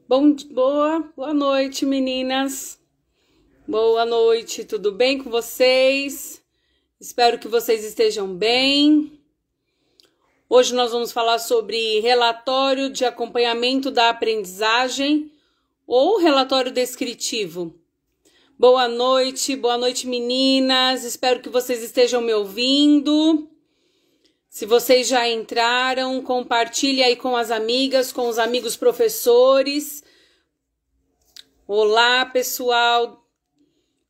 Boa noite, meninas. Boa noite, tudo bem com vocês? Espero que vocês estejam bem. Hoje nós vamos falar sobre relatório de acompanhamento da aprendizagem ou relatório descritivo. Boa noite, meninas. Espero que vocês estejam me ouvindo. Se vocês já entraram, compartilhe aí com as amigas, com os amigos professores. Olá, pessoal.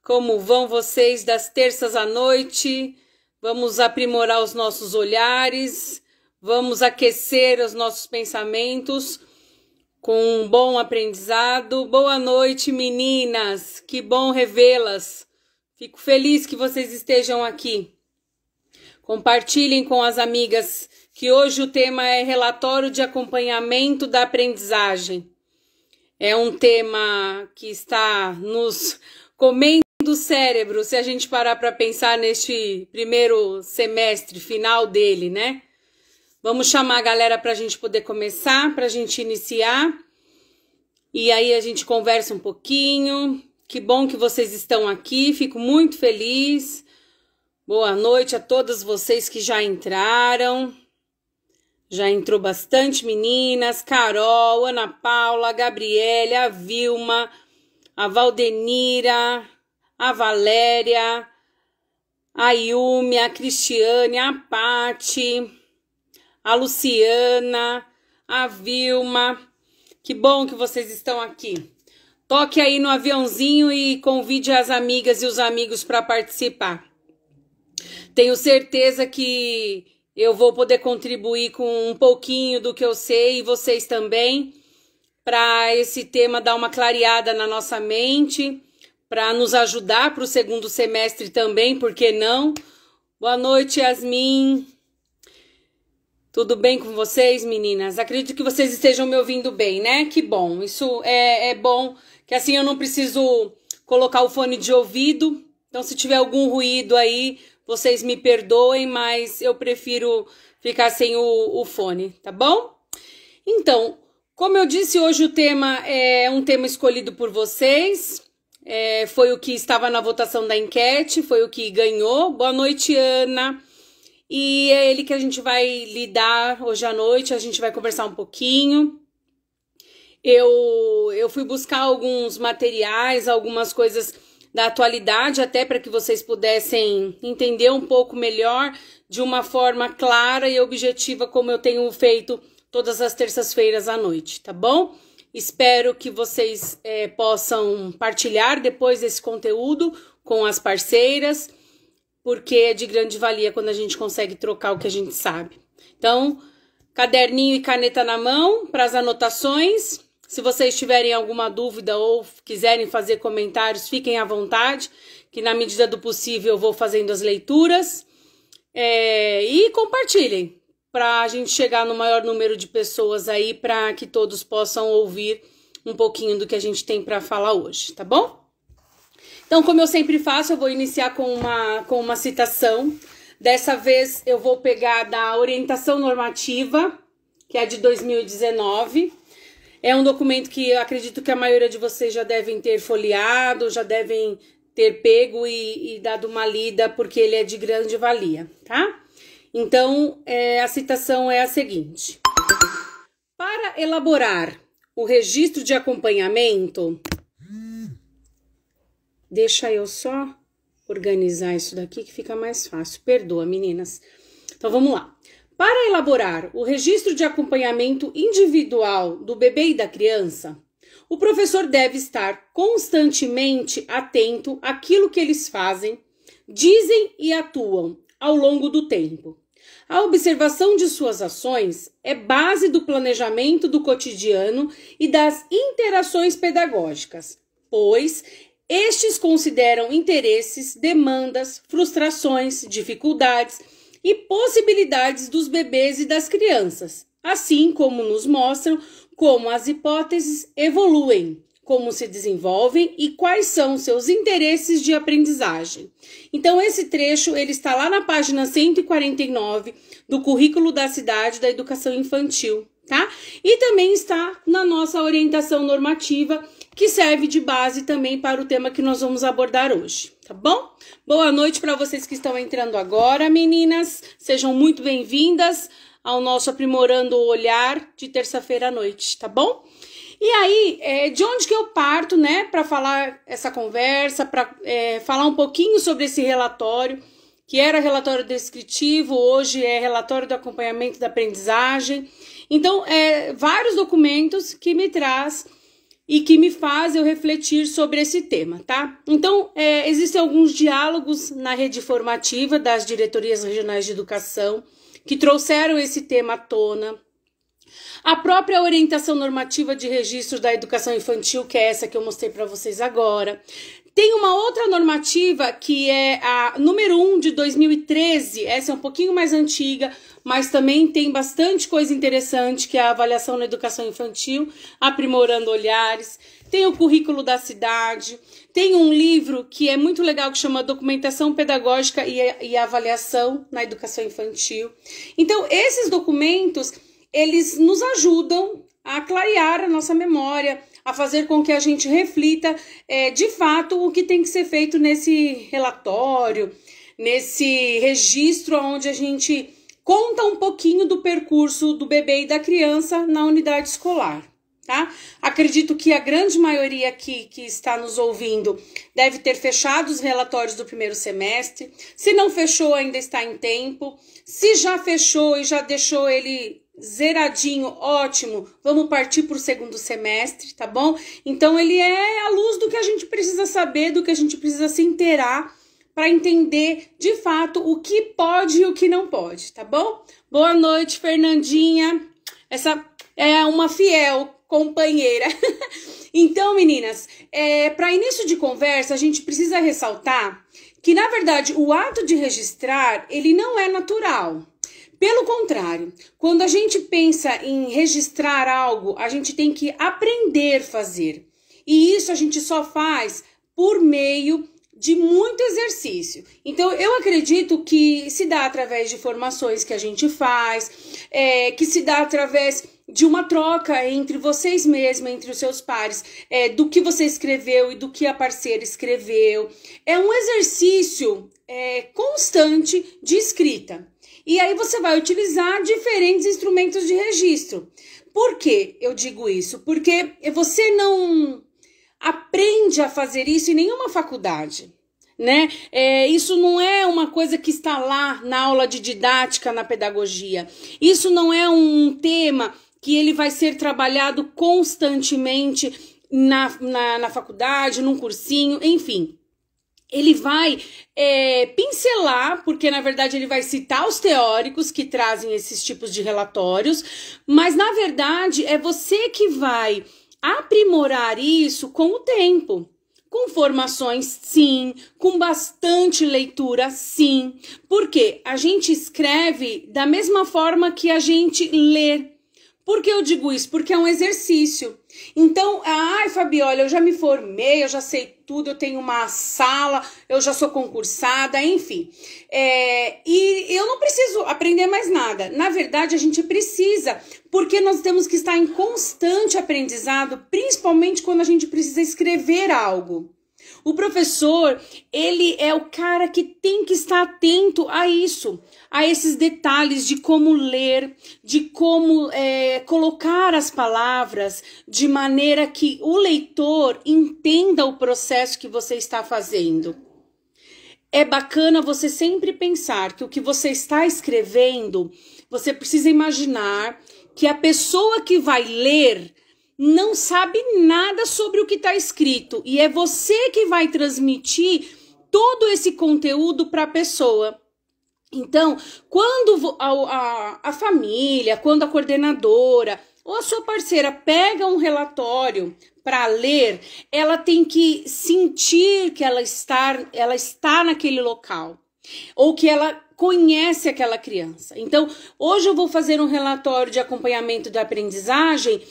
Como vão vocês das terças à noite? Vamos aprimorar os nossos olhares, vamos aquecer os nossos pensamentos com um bom aprendizado. Boa noite, meninas. Que bom revê-las. Fico feliz que vocês estejam aqui. Compartilhem com as amigas que hoje o tema é relatório de acompanhamento da aprendizagem. É um tema que está nos comendo o cérebro, se a gente parar para pensar neste primeiro semestre, final dele, né? Vamos chamar a galera para a gente poder começar, para a gente iniciar. E aí a gente conversa um pouquinho. Que bom que vocês estão aqui, fico muito feliz. Boa noite a todas vocês que já entraram. Já entrou bastante meninas. Carol, Ana Paula, a Gabriele, a Vilma, a Valdenira, a Valéria, a Yumi, a Cristiane, a Pati, a Luciana, a Vilma. Que bom que vocês estão aqui. Toque aí no aviãozinho e convide as amigas e os amigos para participar. Tenho certeza que eu vou poder contribuir com um pouquinho do que eu sei e vocês também, para esse tema dar uma clareada na nossa mente, para nos ajudar para o segundo semestre também, por que não? Boa noite, Yasmin. Tudo bem com vocês, meninas? Acredito que vocês estejam me ouvindo bem, né? Que bom. Isso é bom, que assim eu não preciso colocar o fone de ouvido. Então, se tiver algum ruído aí, vocês me perdoem, mas eu prefiro ficar sem o fone, tá bom? Então, como eu disse, hoje o tema é um tema escolhido por vocês. Foi o que estava na votação da enquete, foi o que ganhou. Boa noite, Ana. E é ele que a gente vai lidar hoje à noite, a gente vai conversar um pouquinho. Eu fui buscar alguns materiais, algumas coisas da atualidade, até para que vocês pudessem entender um pouco melhor, de uma forma clara e objetiva, como eu tenho feito todas as terças-feiras à noite, tá bom? Espero que vocês possam partilhar depois desse conteúdo com as parceiras, porque é de grande valia quando a gente consegue trocar o que a gente sabe. Então, caderninho e caneta na mão para as anotações. Se vocês tiverem alguma dúvida ou quiserem fazer comentários, fiquem à vontade, que na medida do possível eu vou fazendo as leituras. E compartilhem, para a gente chegar no maior número de pessoas aí, para que todos possam ouvir um pouquinho do que a gente tem para falar hoje, tá bom? Então, como eu sempre faço, eu vou iniciar com uma citação. Dessa vez eu vou pegar da orientação normativa, que é de 2019. É um documento que eu acredito que a maioria de vocês já devem ter folheado, já devem ter pego e dado uma lida, porque ele é de grande valia, tá? Então, a citação é a seguinte. Para elaborar o registro de acompanhamento... Deixa eu só organizar isso daqui que fica mais fácil. Perdoa, meninas. Então, vamos lá. Para elaborar o registro de acompanhamento individual do bebê e da criança, o professor deve estar constantemente atento àquilo que eles fazem, dizem e atuam ao longo do tempo. A observação de suas ações é base do planejamento do cotidiano e das interações pedagógicas, pois estes consideram interesses, demandas, frustrações, dificuldades e possibilidades dos bebês e das crianças, assim como nos mostram como as hipóteses evoluem, como se desenvolvem e quais são seus interesses de aprendizagem. Então, esse trecho ele está lá na página 149 do Currículo da Cidade da Educação Infantil, tá? E também está na nossa orientação normativa, que serve de base também para o tema que nós vamos abordar hoje, tá bom? Boa noite para vocês que estão entrando agora, meninas. Sejam muito bem-vindas ao nosso Aprimorando o Olhar de terça-feira à noite, tá bom? E aí, de onde que eu parto, né, para falar essa conversa, para falar um pouquinho sobre esse relatório, que era relatório descritivo, hoje é relatório do acompanhamento da aprendizagem. Então, vários documentos que me traz e que me faz eu refletir sobre esse tema, tá? Então, existem alguns diálogos na rede formativa das diretorias regionais de educação que trouxeram esse tema à tona. A própria orientação normativa de registro da educação infantil, que é essa que eu mostrei para vocês agora. Tem uma outra normativa que é a número 1 de 2013, essa é um pouquinho mais antiga, mas também tem bastante coisa interessante, que é a avaliação na educação infantil, aprimorando olhares. Tem o currículo da cidade, tem um livro que é muito legal que chama Documentação Pedagógica e Avaliação na Educação Infantil. Então, esses documentos, eles nos ajudam a clarear a nossa memória, a fazer com que a gente reflita de fato o que tem que ser feito nesse relatório, nesse registro onde a gente conta um pouquinho do percurso do bebê e da criança na unidade escolar, tá? Acredito que a grande maioria aqui que está nos ouvindo deve ter fechado os relatórios do primeiro semestre. Se não fechou, ainda está em tempo. Se já fechou e já deixou ele zeradinho, ótimo, vamos partir para o segundo semestre, tá bom? Então ele é a luz do que a gente precisa saber, do que a gente precisa se inteirar para entender de fato o que pode e o que não pode, tá bom? Boa noite, Fernandinha. Essa é uma fiel companheira. Então, meninas, para início de conversa, a gente precisa ressaltar que, na verdade, o ato de registrar, ele não é natural. Pelo contrário, quando a gente pensa em registrar algo, a gente tem que aprender a fazer. E isso a gente só faz por meio de muito exercício. Então, eu acredito que se dá através de formações que a gente faz, que se dá através de uma troca entre vocês mesmos, entre os seus pares, do que você escreveu e do que a parceira escreveu. É um exercício constante de escrita. E aí você vai utilizar diferentes instrumentos de registro. Por que eu digo isso? Porque você não aprende a fazer isso em nenhuma faculdade, né? Isso não é uma coisa que está lá na aula de didática, na pedagogia. Isso não é um tema que ele vai ser trabalhado constantemente na faculdade, num cursinho, enfim. Ele vai pincelar, porque na verdade ele vai citar os teóricos que trazem esses tipos de relatórios, mas na verdade é você que vai aprimorar isso com o tempo. Com formações, sim, com bastante leitura, sim, porque a gente escreve da mesma forma que a gente lê. Por que eu digo isso? Porque é um exercício. Então, Fabiola, eu já me formei, eu já sei tudo, eu tenho uma sala, eu já sou concursada, enfim. E eu não preciso aprender mais nada. Na verdade, a gente precisa, porque nós temos que estar em constante aprendizado, principalmente quando a gente precisa escrever algo. O professor, ele é o cara que tem que estar atento a isso, a esses detalhes de como ler, de como colocar as palavras de maneira que o leitor entenda o processo que você está fazendo. É bacana você sempre pensar que o que você está escrevendo, você precisa imaginar que a pessoa que vai ler não sabe nada sobre o que está escrito e é você que vai transmitir todo esse conteúdo para a pessoa. Então, quando a família, quando a coordenadora ou a sua parceira pega um relatório para ler, ela tem que sentir que ela está naquele local ou que ela conhece aquela criança. Então, hoje eu vou fazer um relatório de acompanhamento da aprendizagem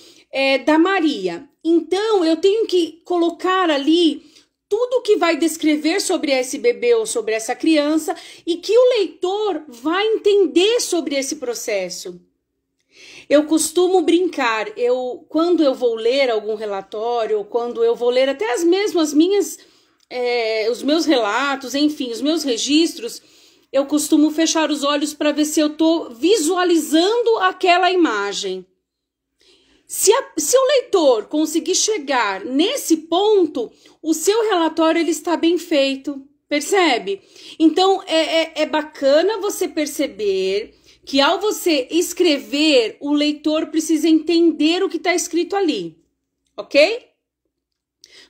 da Maria. Então, eu tenho que colocar ali tudo que vai descrever sobre esse bebê ou sobre essa criança e que o leitor vai entender sobre esse processo. Eu costumo brincar, quando eu vou ler algum relatório, ou quando eu vou ler até os meus relatos, enfim, os meus registros, eu costumo fechar os olhos para ver se eu estou visualizando aquela imagem. Se o leitor conseguir chegar nesse ponto, o seu relatório ele está bem feito, percebe? Então, é bacana você perceber que ao você escrever, o leitor precisa entender o que está escrito ali, ok?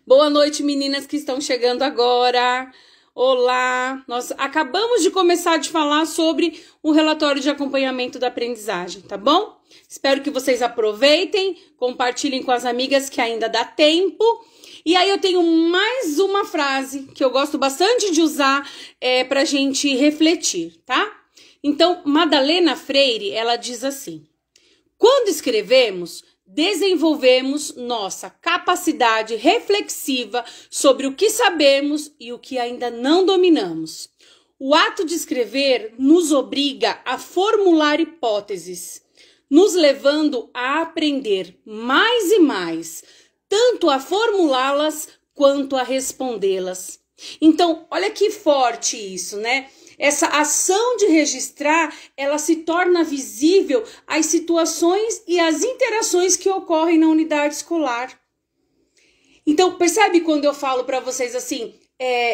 Boa noite, meninas que estão chegando agora. Olá! Nós acabamos de começar a falar sobre o relatório de acompanhamento da aprendizagem, tá bom? Espero que vocês aproveitem, compartilhem com as amigas que ainda dá tempo. E aí eu tenho mais uma frase que eu gosto bastante de usar para a gente refletir, tá? Então, Madalena Freire, ela diz assim: quando escrevemos, desenvolvemos nossa capacidade reflexiva sobre o que sabemos e o que ainda não dominamos. O ato de escrever nos obriga a formular hipóteses, nos levando a aprender mais e mais, tanto a formulá-las quanto a respondê-las. Então, olha que forte isso, né? Essa ação de registrar, ela se torna visível às situações e às interações que ocorrem na unidade escolar. Então, percebe quando eu falo para vocês assim,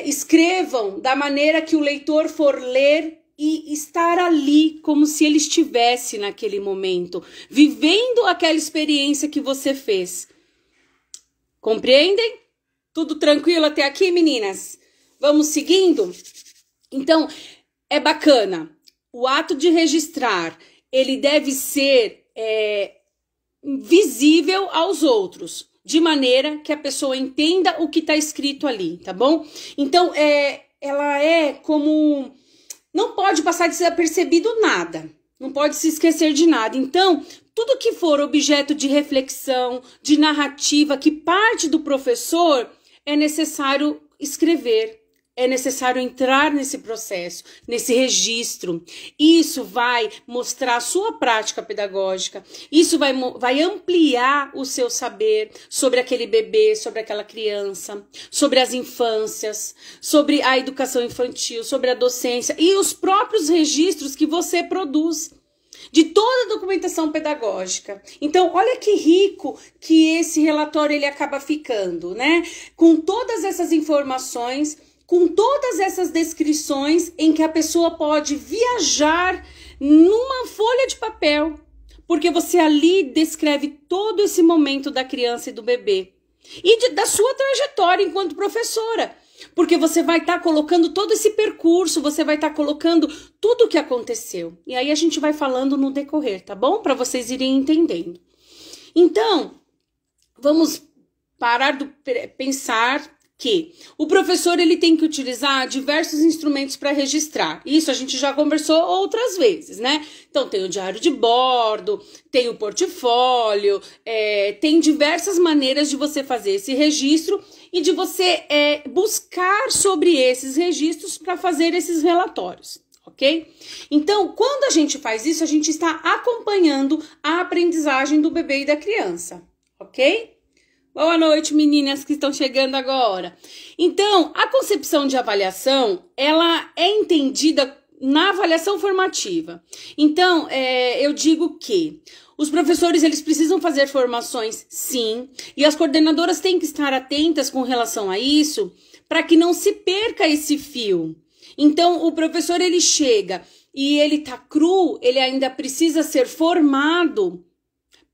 escrevam da maneira que o leitor for ler e estar ali como se ele estivesse naquele momento, vivendo aquela experiência que você fez. Compreendem? Tudo tranquilo até aqui, meninas? Vamos seguindo? Então, é bacana. O ato de registrar, ele deve ser visível aos outros, de maneira que a pessoa entenda o que está escrito ali, tá bom? Então, ela é como... Não pode passar desapercebido nada, não pode se esquecer de nada. Então, tudo que for objeto de reflexão, de narrativa, que parte do professor, é necessário escrever. É necessário entrar nesse processo, nesse registro. Isso vai mostrar a sua prática pedagógica. Isso vai ampliar o seu saber sobre aquele bebê, sobre aquela criança, sobre as infâncias, sobre a educação infantil, sobre a docência e os próprios registros que você produz de toda a documentação pedagógica. Então, olha que rico que esse relatório ele acaba ficando, né? Com todas essas informações, com todas essas descrições em que a pessoa pode viajar numa folha de papel, porque você ali descreve todo esse momento da criança e do bebê e da sua trajetória enquanto professora, porque você vai estar colocando todo esse percurso, você vai estar colocando tudo o que aconteceu. E aí a gente vai falando no decorrer, tá bom? Para vocês irem entendendo. Então, vamos parar de pensar que o professor ele tem que utilizar diversos instrumentos para registrar. Isso a gente já conversou outras vezes, né? Então tem o diário de bordo, tem o portfólio, tem diversas maneiras de você fazer esse registro e de você buscar sobre esses registros para fazer esses relatórios, ok? Então, quando a gente faz isso, a gente está acompanhando a aprendizagem do bebê e da criança, ok? Boa noite, meninas que estão chegando agora. Então, a concepção de avaliação, ela é entendida na avaliação formativa. Então, eu digo que os professores, eles precisam fazer formações, sim, e as coordenadoras têm que estar atentas com relação a isso, para que não se perca esse fio. Então, o professor, ele chega e ele tá cru, ele ainda precisa ser formado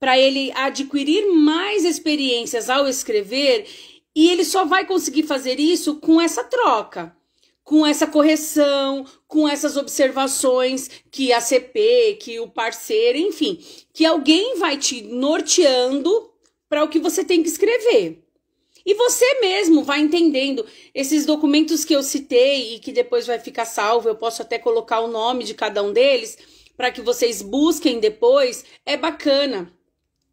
para ele adquirir mais experiências ao escrever, e ele só vai conseguir fazer isso com essa troca, com essa correção, com essas observações que a CP, que o parceiro, enfim, que alguém vai te norteando para o que você tem que escrever. E você mesmo vai entendendo esses documentos que eu citei e que depois vai ficar salvo, eu posso até colocar o nome de cada um deles para que vocês busquem depois, é bacana.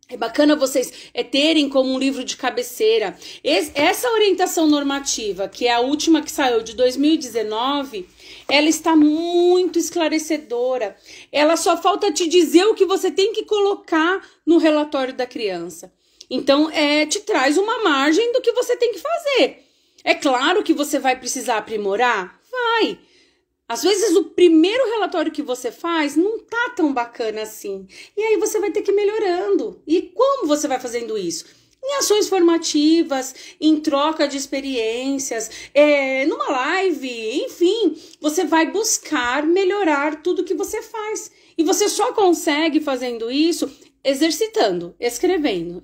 É bacana vocês terem como um livro de cabeceira. Essa orientação normativa, que é a última que saiu de 2019, ela está muito esclarecedora. Ela só falta te dizer o que você tem que colocar no relatório da criança. Então, te traz uma margem do que você tem que fazer. É claro que você vai precisar aprimorar? Vai! Às vezes o primeiro relatório que você faz não tá tão bacana assim. E aí você vai ter que ir melhorando. E como você vai fazendo isso? Em ações formativas, em troca de experiências, numa live, enfim. Você vai buscar melhorar tudo que você faz. E você só consegue fazendo isso exercitando, escrevendo,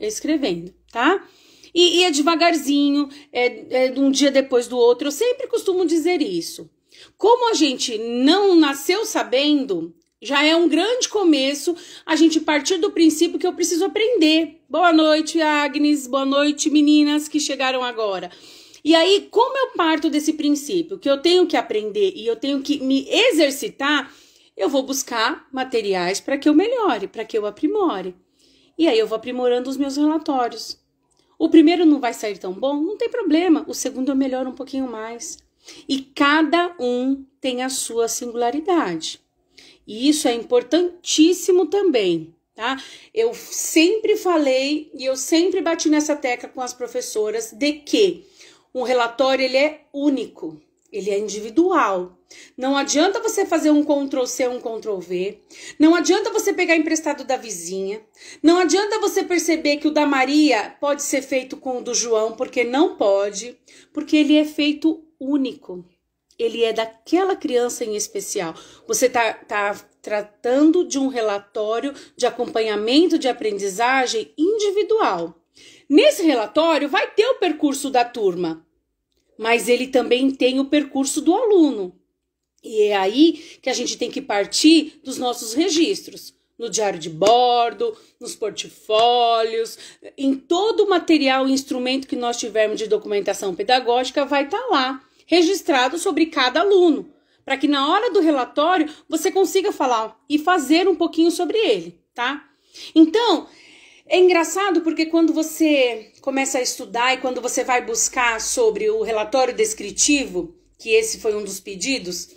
tá? E é devagarzinho, de um dia depois do outro. Eu sempre costumo dizer isso. Como a gente não nasceu sabendo, já é um grande começo a gente partir do princípio que eu preciso aprender. Boa noite, Agnes. Boa noite, meninas que chegaram agora. E aí, como eu parto desse princípio que eu tenho que aprender e eu tenho que me exercitar, eu vou buscar materiais para que eu melhore, para que eu aprimore. E aí eu vou aprimorando os meus relatórios. O primeiro não vai sair tão bom? Não tem problema. O segundo eu melhoro um pouquinho mais. E cada um tem a sua singularidade. E isso é importantíssimo também, tá? Eu sempre falei e eu sempre bati nessa tecla com as professoras de que um relatório ele é único, ele é individual. Não adianta você fazer um Ctrl+C, um Ctrl+V. Não adianta você pegar emprestado da vizinha. Não adianta você perceber que o da Maria pode ser feito com o do João, porque não pode, porque ele é feito único. Ele é daquela criança em especial. Você tá tratando de um relatório de acompanhamento de aprendizagem individual. Nesse relatório vai ter o percurso da turma, mas ele também tem o percurso do aluno. E é aí que a gente tem que partir dos nossos registros. No diário de bordo, nos portfólios, em todo o material e instrumento que nós tivermos de documentação pedagógica vai estar lá, registrado sobre cada aluno, para que na hora do relatório você consiga falar e fazer um pouquinho sobre ele, tá? Então, é engraçado porque quando você começa a estudar e quando você vai buscar sobre o relatório descritivo, que esse foi um dos pedidos,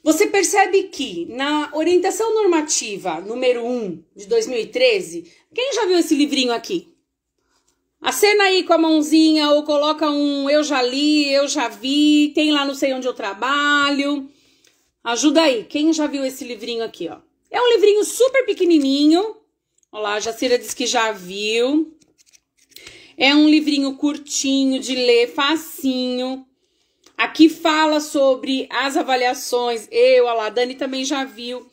você percebe que na orientação normativa número 1 de 2013, quem já viu esse livrinho aqui? Acena aí com a mãozinha ou coloca um eu já li, eu já vi, tem lá não sei onde eu trabalho. Ajuda aí, quem já viu esse livrinho aqui, ó? É um livrinho super pequenininho. Olha lá, a Jacira disse que já viu. É um livrinho curtinho de ler, facinho. Aqui fala sobre as avaliações. A Dani também já viu.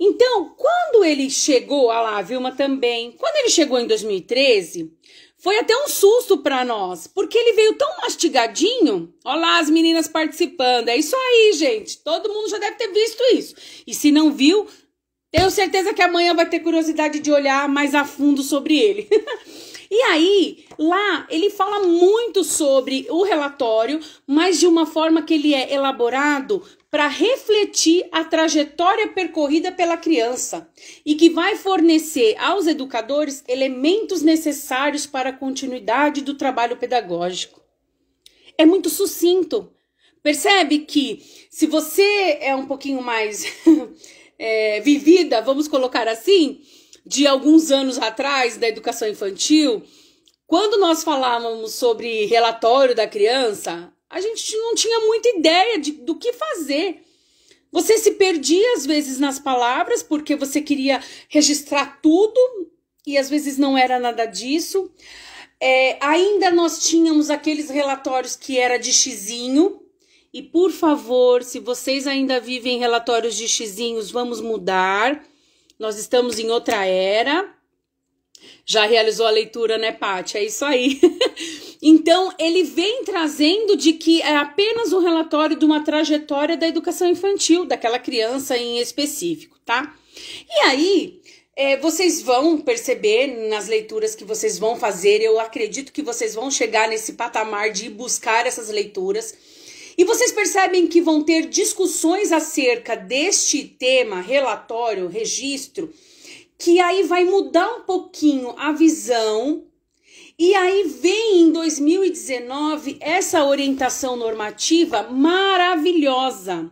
Então, quando ele chegou, a Vilma também. Quando ele chegou em 2013... foi até um susto para nós, porque ele veio tão mastigadinho. Olha lá as meninas participando. É isso aí, gente. Todo mundo já deve ter visto isso. E se não viu, tenho certeza que amanhã vai ter curiosidade de olhar mais a fundo sobre ele. E aí, lá, ele fala muito sobre o relatório, mas de uma forma que ele é elaborado para refletir a trajetória percorrida pela criança e que vai fornecer aos educadores elementos necessários para a continuidade do trabalho pedagógico. É muito sucinto. Percebe que se você é um pouquinho mais vivida, vamos colocar assim, de alguns anos atrás da educação infantil, quando nós falávamos sobre relatório da criança, a gente não tinha muita ideia do que fazer. Você se perdia às vezes nas palavras porque você queria registrar tudo e às vezes não era nada disso. Ainda nós tínhamos aqueles relatórios que era de xizinho. E por favor, se vocês ainda vivem relatórios de xizinhos, vamos mudar. Nós estamos em outra era. Já realizou a leitura, né, Paty? É isso aí. Então, ele vem trazendo de que é apenas um relatório de uma trajetória da educação infantil, daquela criança em específico, tá? E aí, vocês vão perceber nas leituras que vocês vão fazer, eu acredito que vocês vão chegar nesse patamar de buscar essas leituras. E vocês percebem que vão ter discussões acerca deste tema, relatório, registro, que aí vai mudar um pouquinho a visão. E aí vem em 2019 essa orientação normativa maravilhosa.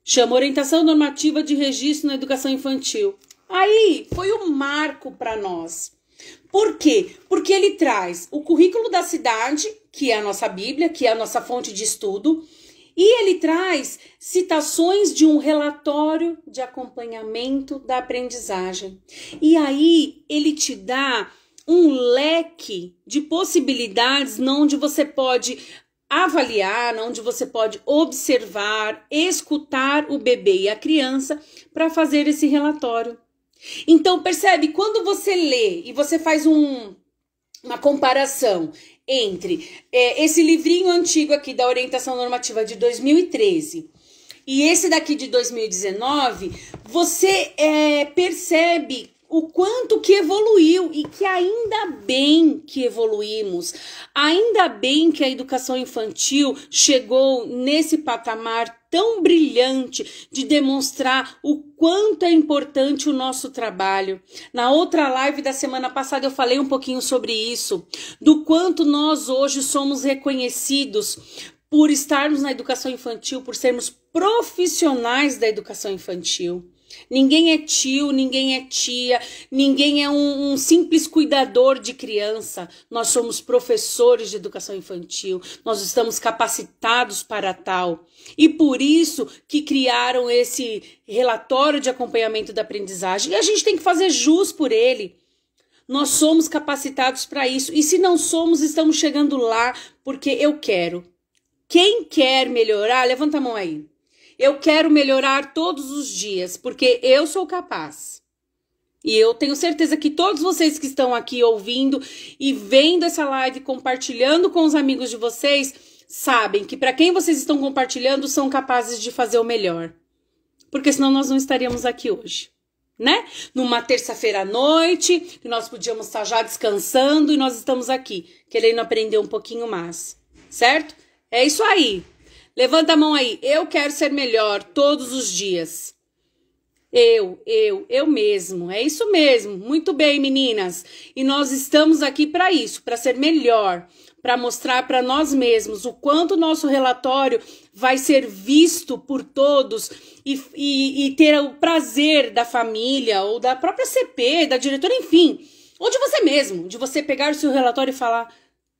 Chama Orientação Normativa de Registro na Educação Infantil. Aí foi um marco para nós. Por quê? Porque ele traz o currículo da cidade, que é a nossa Bíblia, que é a nossa fonte de estudo, e ele traz citações de um relatório de acompanhamento da aprendizagem. E aí ele te dá um leque de possibilidades onde você pode avaliar, onde você pode observar, escutar o bebê e a criança para fazer esse relatório. Então, percebe, quando você lê e você faz uma comparação entre esse livrinho antigo aqui da Orientação Normativa de 2013 e esse daqui de 2019, você percebe o quanto que evoluiu e que ainda bem que evoluímos, ainda bem que a educação infantil chegou nesse patamar tão brilhante de demonstrar o quanto é importante o nosso trabalho. Na outra live da semana passada eu falei um pouquinho sobre isso, do quanto nós hoje somos reconhecidos por estarmos na educação infantil, por sermos profissionais da educação infantil. Ninguém é tio, ninguém é tia, ninguém é um simples cuidador de criança. Nós somos professores de educação infantil, nós estamos capacitados para tal. E por isso que criaram esse relatório de acompanhamento da aprendizagem. E a gente tem que fazer jus por ele. Nós somos capacitados para isso. E se não somos, estamos chegando lá porque eu quero. Quem quer melhorar, levanta a mão aí. Eu quero melhorar todos os dias, porque eu sou capaz. E eu tenho certeza que todos vocês que estão aqui ouvindo e vendo essa live, compartilhando com os amigos de vocês, sabem que para quem vocês estão compartilhando, são capazes de fazer o melhor. Porque senão nós não estaríamos aqui hoje, né? Numa terça-feira à noite, que nós podíamos estar já descansando e nós estamos aqui, querendo aprender um pouquinho mais, certo? É isso aí. Levanta a mão aí. Eu quero ser melhor todos os dias. Eu mesmo. É isso mesmo. Muito bem, meninas. E nós estamos aqui para isso, para ser melhor, para mostrar para nós mesmos o quanto o nosso relatório vai ser visto por todos e ter o prazer da família ou da própria CP, da diretora, enfim, ou de você mesmo, de você pegar o seu relatório e falar: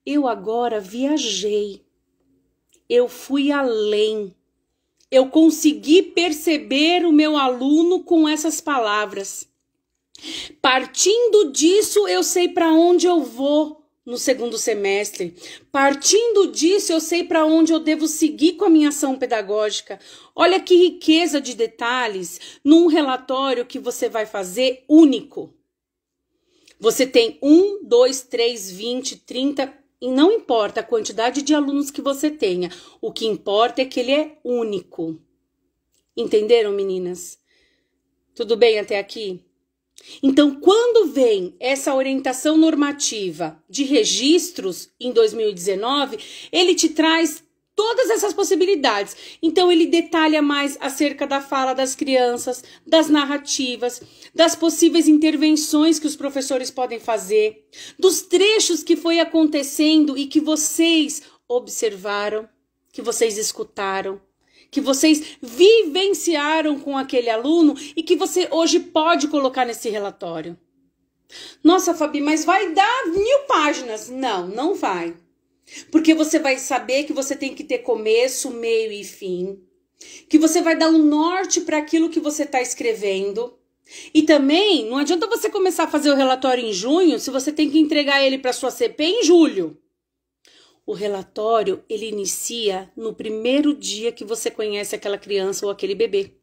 eu agora viajei. Eu fui além. Eu consegui perceber o meu aluno com essas palavras. Partindo disso, eu sei para onde eu vou no segundo semestre. Partindo disso, eu sei para onde eu devo seguir com a minha ação pedagógica. Olha que riqueza de detalhes num relatório que você vai fazer único. Você tem 1, 2, 3, 20, 30... E não importa a quantidade de alunos que você tenha, o que importa é que ele é único. Entenderam, meninas? Tudo bem até aqui? Então, quando vem essa orientação normativa de registros em 2019, ele te traz todas essas possibilidades. Então, ele detalha mais acerca da fala das crianças, das narrativas, das possíveis intervenções que os professores podem fazer, dos trechos que foi acontecendo e que vocês observaram, que vocês escutaram, que vocês vivenciaram com aquele aluno e que você hoje pode colocar nesse relatório. Nossa, Fabi, mas vai dar 1000 páginas. Não, não vai. Porque você vai saber que você tem que ter começo, meio e fim. Que você vai dar um norte para aquilo que você está escrevendo. E também não adianta você começar a fazer o relatório em junho se você tem que entregar ele para sua CP em julho. O relatório, ele inicia no primeiro dia que você conhece aquela criança ou aquele bebê.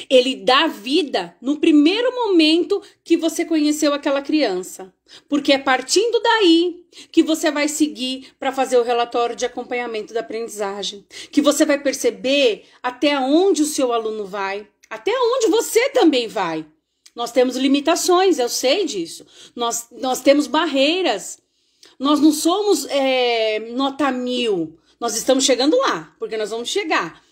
Ele dá vida no primeiro momento que você conheceu aquela criança. Porque é partindo daí que você vai seguir para fazer o relatório de acompanhamento da aprendizagem. Que você vai perceber até onde o seu aluno vai, até onde você também vai. Nós temos limitações, eu sei disso. Nós temos barreiras. Nós não somos nota 1000. Nós estamos chegando lá, porque nós vamos chegar.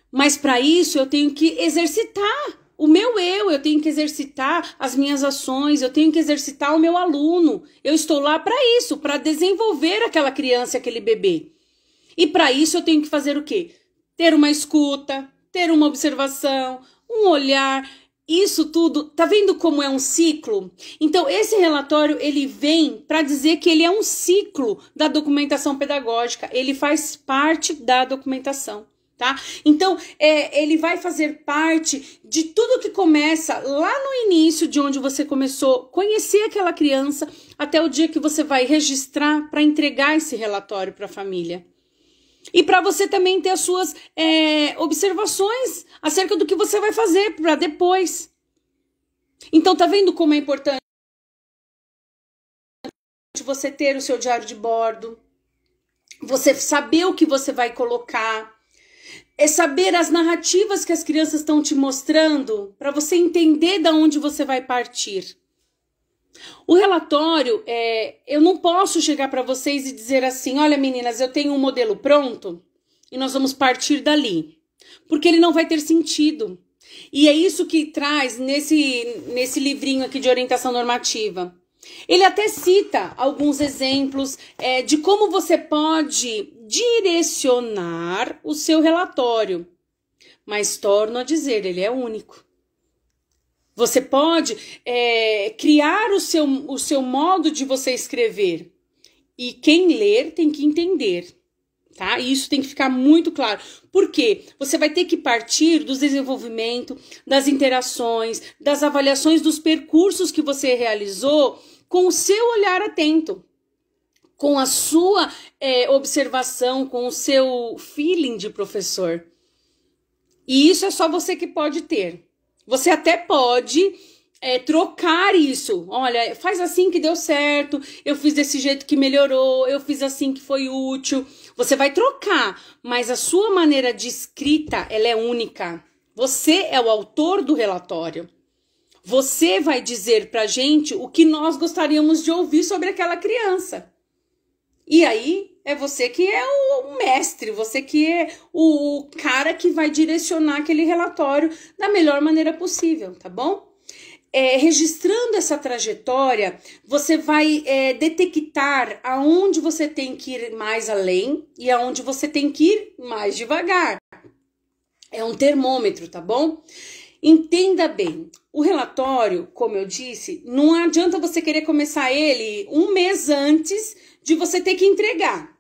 Mas para isso eu tenho que exercitar o meu eu tenho que exercitar as minhas ações, eu tenho que exercitar o meu aluno. Eu estou lá para isso, para desenvolver aquela criança, aquele bebê. E para isso eu tenho que fazer o quê? Ter uma escuta, ter uma observação, um olhar. Isso tudo, tá vendo como é um ciclo? Então, esse relatório, ele vem para dizer que ele é um ciclo da documentação pedagógica. Ele faz parte da documentação, tá? Então, ele vai fazer parte de tudo que começa lá no início, de onde você começou a conhecer aquela criança, até o dia que você vai registrar para entregar esse relatório para a família. E para você também ter as suas observações acerca do que você vai fazer para depois. Então, tá vendo como é importante você ter o seu diário de bordo, você saber o que você vai colocar, saber as narrativas que as crianças estão te mostrando, para você entender de onde você vai partir. O relatório, eu não posso chegar para vocês e dizer assim, olha meninas, eu tenho um modelo pronto e nós vamos partir dali. Porque ele não vai ter sentido. E é isso que traz nesse livrinho aqui de orientação normativa. Ele até cita alguns exemplos de como você pode direcionar o seu relatório. Mas torno a dizer, ele é único. Você pode criar o seu modo de você escrever. E quem ler tem que entender, tá? E isso tem que ficar muito claro. Por quê? Você vai ter que partir do desenvolvimento, das interações, das avaliações dos percursos que você realizou com o seu olhar atento, com a sua observação, com o seu feeling de professor. E isso é só você que pode ter. Você até pode trocar isso. Olha, faz assim que deu certo, eu fiz desse jeito que melhorou, eu fiz assim que foi útil. Você vai trocar, mas a sua maneira de escrita, ela é única. Você é o autor do relatório. Você vai dizer pra gente o que nós gostaríamos de ouvir sobre aquela criança. E aí, é você que é o mestre, você que é o cara que vai direcionar aquele relatório da melhor maneira possível, tá bom? Registrando essa trajetória, você vai detectar aonde você tem que ir mais além e aonde você tem que ir mais devagar. É um termômetro, tá bom? Entenda bem, o relatório, como eu disse, não adianta você querer começar ele um mês antes de você ter que entregar.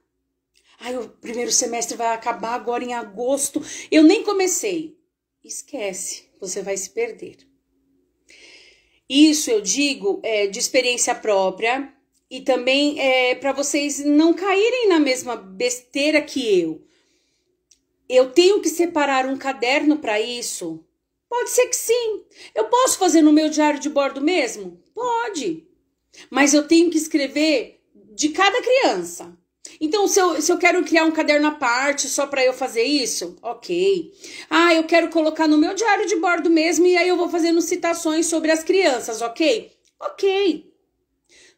O primeiro semestre vai acabar agora em agosto, eu nem comecei. Esquece, você vai se perder. Isso eu digo de experiência própria e também para vocês não caírem na mesma besteira que eu. Eu tenho que separar um caderno para isso? Pode ser que sim. Eu posso fazer no meu diário de bordo mesmo? Pode. Mas eu tenho que escrever de cada criança. Então, se eu quero criar um caderno à parte só para eu fazer isso, ok. Eu quero colocar no meu diário de bordo mesmo e aí eu vou fazendo citações sobre as crianças, ok? Ok.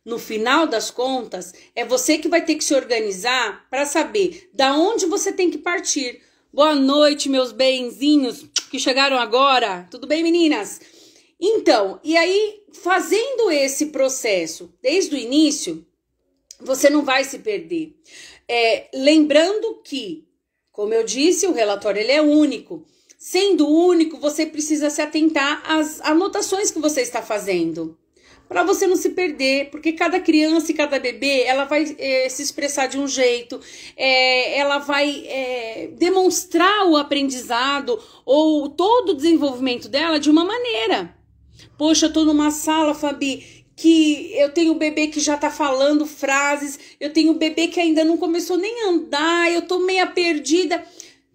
No final das contas, é você que vai ter que se organizar para saber da onde você tem que partir. Boa noite, meus benzinhos que chegaram agora. Tudo bem, meninas? Então, e aí, fazendo esse processo desde o início, você não vai se perder. Lembrando que, como eu disse, o relatório ele é único. Sendo único, você precisa se atentar às anotações que você está fazendo. Para você não se perder, porque cada criança e cada bebê, ela vai se expressar de um jeito, ela vai demonstrar o aprendizado ou todo o desenvolvimento dela de uma maneira. Poxa, eu tô numa sala, Fabi, que eu tenho um bebê que já tá falando frases, eu tenho um bebê que ainda não começou nem a andar, eu tô meia perdida.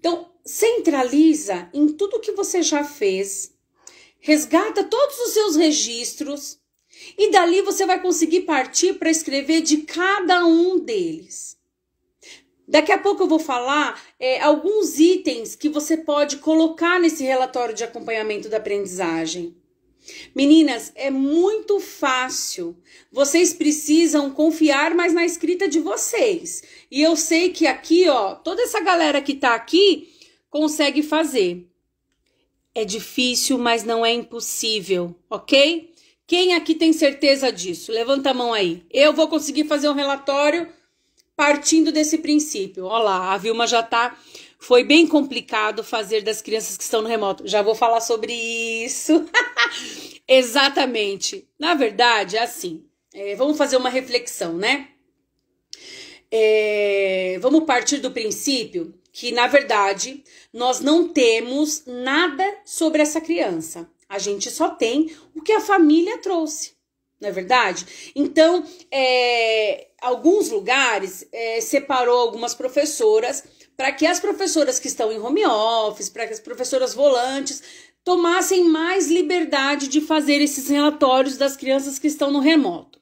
Então, centraliza em tudo que você já fez, resgata todos os seus registros, e dali você vai conseguir partir para escrever de cada um deles. Daqui a pouco eu vou falar alguns itens que você pode colocar nesse relatório de acompanhamento da aprendizagem. Meninas, é muito fácil. Vocês precisam confiar mais na escrita de vocês. E eu sei que aqui, ó, toda essa galera que tá aqui consegue fazer. É difícil, mas não é impossível, ok? Quem aqui tem certeza disso? Levanta a mão aí. Eu vou conseguir fazer um relatório partindo desse princípio. Olha lá, a Vilma já tá... Foi bem complicado fazer das crianças que estão no remoto. Já vou falar sobre isso. Exatamente. Na verdade, é assim. Vamos fazer uma reflexão, né? Vamos partir do princípio que, na verdade, nós não temos nada sobre essa criança. A gente só tem o que a família trouxe, não é verdade? Então, alguns lugares separou algumas professoras para que as professoras que estão em home office, para que as professoras volantes tomassem mais liberdade de fazer esses relatórios das crianças que estão no remoto.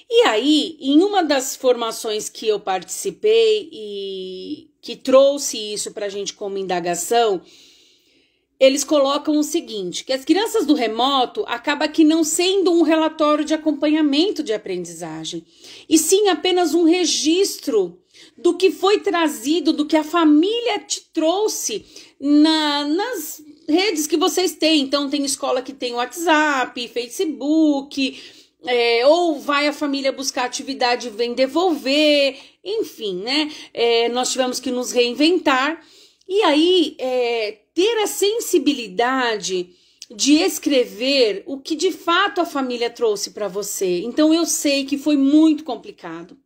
E aí, em uma das formações que eu participei e que trouxe isso para a gente como indagação, eles colocam o seguinte, que as crianças do remoto acaba que não sendo um relatório de acompanhamento de aprendizagem, e sim apenas um registro do que foi trazido, do que a família te trouxe nas redes que vocês têm. Então, tem escola que tem WhatsApp, Facebook, ou vai a família buscar atividade e vem devolver, enfim, né? Nós tivemos que nos reinventar. E aí, ter a sensibilidade de escrever o que de fato a família trouxe para você. Então, eu sei que foi muito complicado.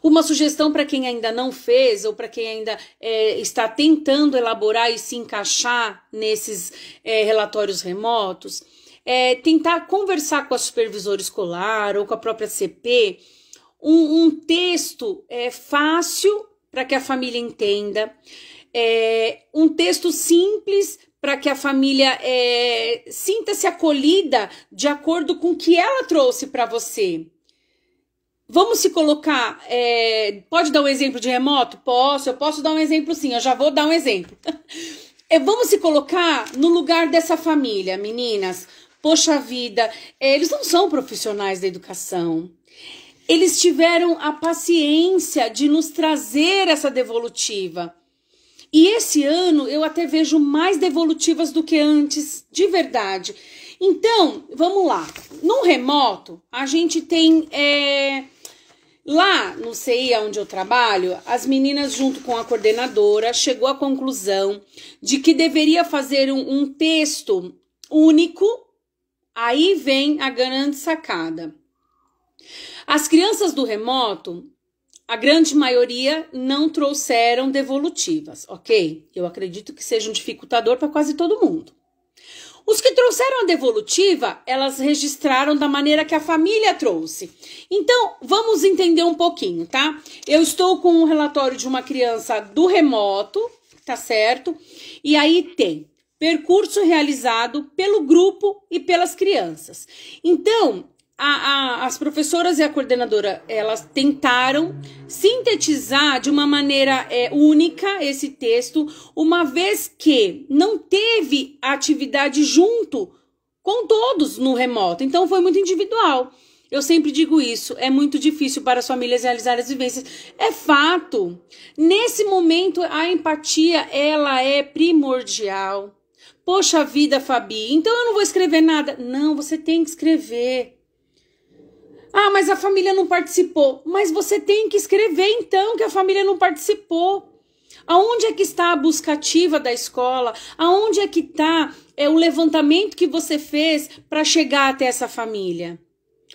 Uma sugestão para quem ainda não fez ou para quem ainda está tentando elaborar e se encaixar nesses relatórios remotos, tentar conversar com a supervisora escolar ou com a própria CP um texto fácil para que a família entenda, um texto simples para que a família sinta-se acolhida de acordo com o que ela trouxe para você. Vamos se colocar, pode dar um exemplo de remoto? Eu posso dar um exemplo sim, eu já vou dar um exemplo. Vamos se colocar no lugar dessa família, meninas. Poxa vida, eles não são profissionais da educação. Eles tiveram a paciência de nos trazer essa devolutiva. E esse ano eu até vejo mais devolutivas do que antes, de verdade. Então, vamos lá. No remoto, a gente tem... Lá no CI, onde eu trabalho, as meninas, junto com a coordenadora, chegou à conclusão de que deveria fazer um texto único. Aí vem a grande sacada. As crianças do remoto, a grande maioria não trouxeram devolutivas, ok? Eu acredito que seja um dificultador para quase todo mundo. Os que trouxeram a devolutiva, elas registraram da maneira que a família trouxe. Então, vamos entender um pouquinho, tá? Eu estou com um relatório de uma criança do remoto, tá certo? E aí tem percurso realizado pelo grupo e pelas crianças. Então, as professoras e a coordenadora, elas tentaram sintetizar de uma maneira única esse texto, uma vez que não teve atividade junto com todos no remoto. Então, foi muito individual. Eu sempre digo isso, é muito difícil para as famílias realizar as vivências. É fato. Nesse momento, a empatia, ela é primordial. Poxa vida, Fabi, então eu não vou escrever nada. Não, você tem que escrever. Ah, mas a família não participou. Mas você tem que escrever, então, que a família não participou. Aonde é que está a busca ativa da escola? Aonde é que está o levantamento que você fez para chegar até essa família?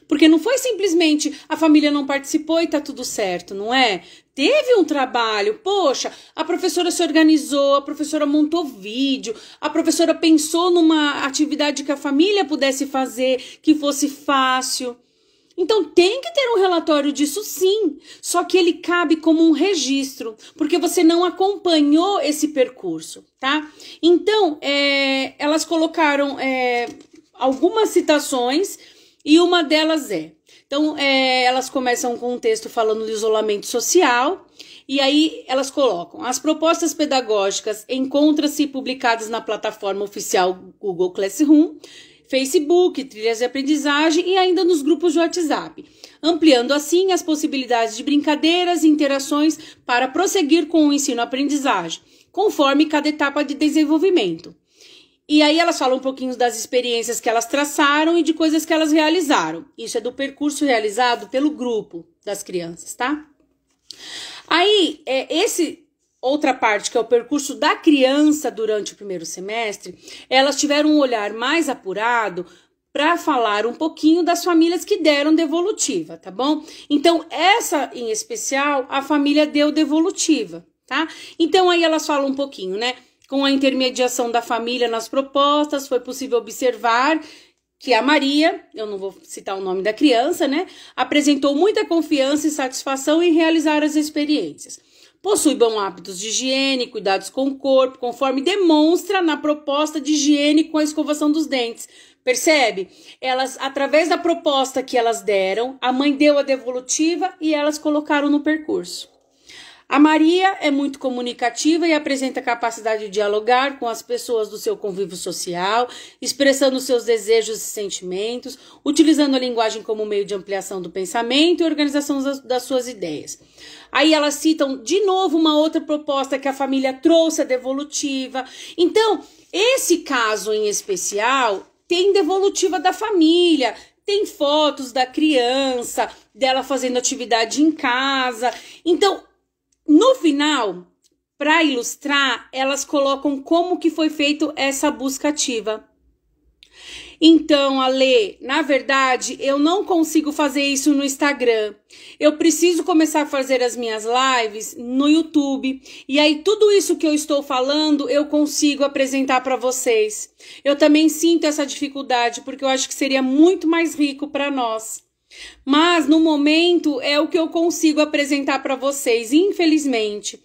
Porque não foi simplesmente a família não participou e tá tudo certo, não é? Teve um trabalho, poxa, a professora se organizou, a professora montou vídeo, a professora pensou numa atividade que a família pudesse fazer, que fosse fácil. Então, tem que ter um relatório disso sim, só que ele cabe como um registro, porque você não acompanhou esse percurso, tá? Então, elas colocaram algumas citações e uma delas Então, elas começam com um texto falando do isolamento social e aí elas colocam: as propostas pedagógicas encontram-se publicadas na plataforma oficial Google Classroom, Facebook, trilhas de aprendizagem e ainda nos grupos de WhatsApp, ampliando assim as possibilidades de brincadeiras e interações para prosseguir com o ensino-aprendizagem, conforme cada etapa de desenvolvimento. E aí elas falam um pouquinho das experiências que elas traçaram e de coisas que elas realizaram. Isso é do percurso realizado pelo grupo das crianças, tá? Aí, outra parte, que é o percurso da criança durante o primeiro semestre, elas tiveram um olhar mais apurado para falar um pouquinho das famílias que deram devolutiva, tá bom? Então, essa em especial, a família deu devolutiva, tá? Então, aí elas falam um pouquinho, né? Com a intermediação da família nas propostas, foi possível observar que a Maria, eu não vou citar o nome da criança, né? Apresentou muita confiança e satisfação em realizar as experiências. Possui bons hábitos de higiene, cuidados com o corpo, conforme demonstra na proposta de higiene com a escovação dos dentes. Percebe? Elas, através da proposta que elas deram, a mãe deu a devolutiva e elas colocaram no percurso. A Maria é muito comunicativa e apresenta capacidade de dialogar com as pessoas do seu convívio social, expressando seus desejos e sentimentos, utilizando a linguagem como meio de ampliação do pensamento e organização das suas ideias. Aí elas citam de novo uma outra proposta que a família trouxe, a devolutiva. Então, esse caso em especial tem devolutiva da família, tem fotos da criança, dela fazendo atividade em casa. Então, no final, para ilustrar, elas colocam como que foi feito essa busca ativa. Então, Ale, na verdade, eu não consigo fazer isso no Instagram. Eu preciso começar a fazer as minhas lives no YouTube. E aí, tudo isso que eu estou falando, eu consigo apresentar para vocês. Eu também sinto essa dificuldade, porque eu acho que seria muito mais rico para nós. Mas, no momento, é o que eu consigo apresentar para vocês, infelizmente.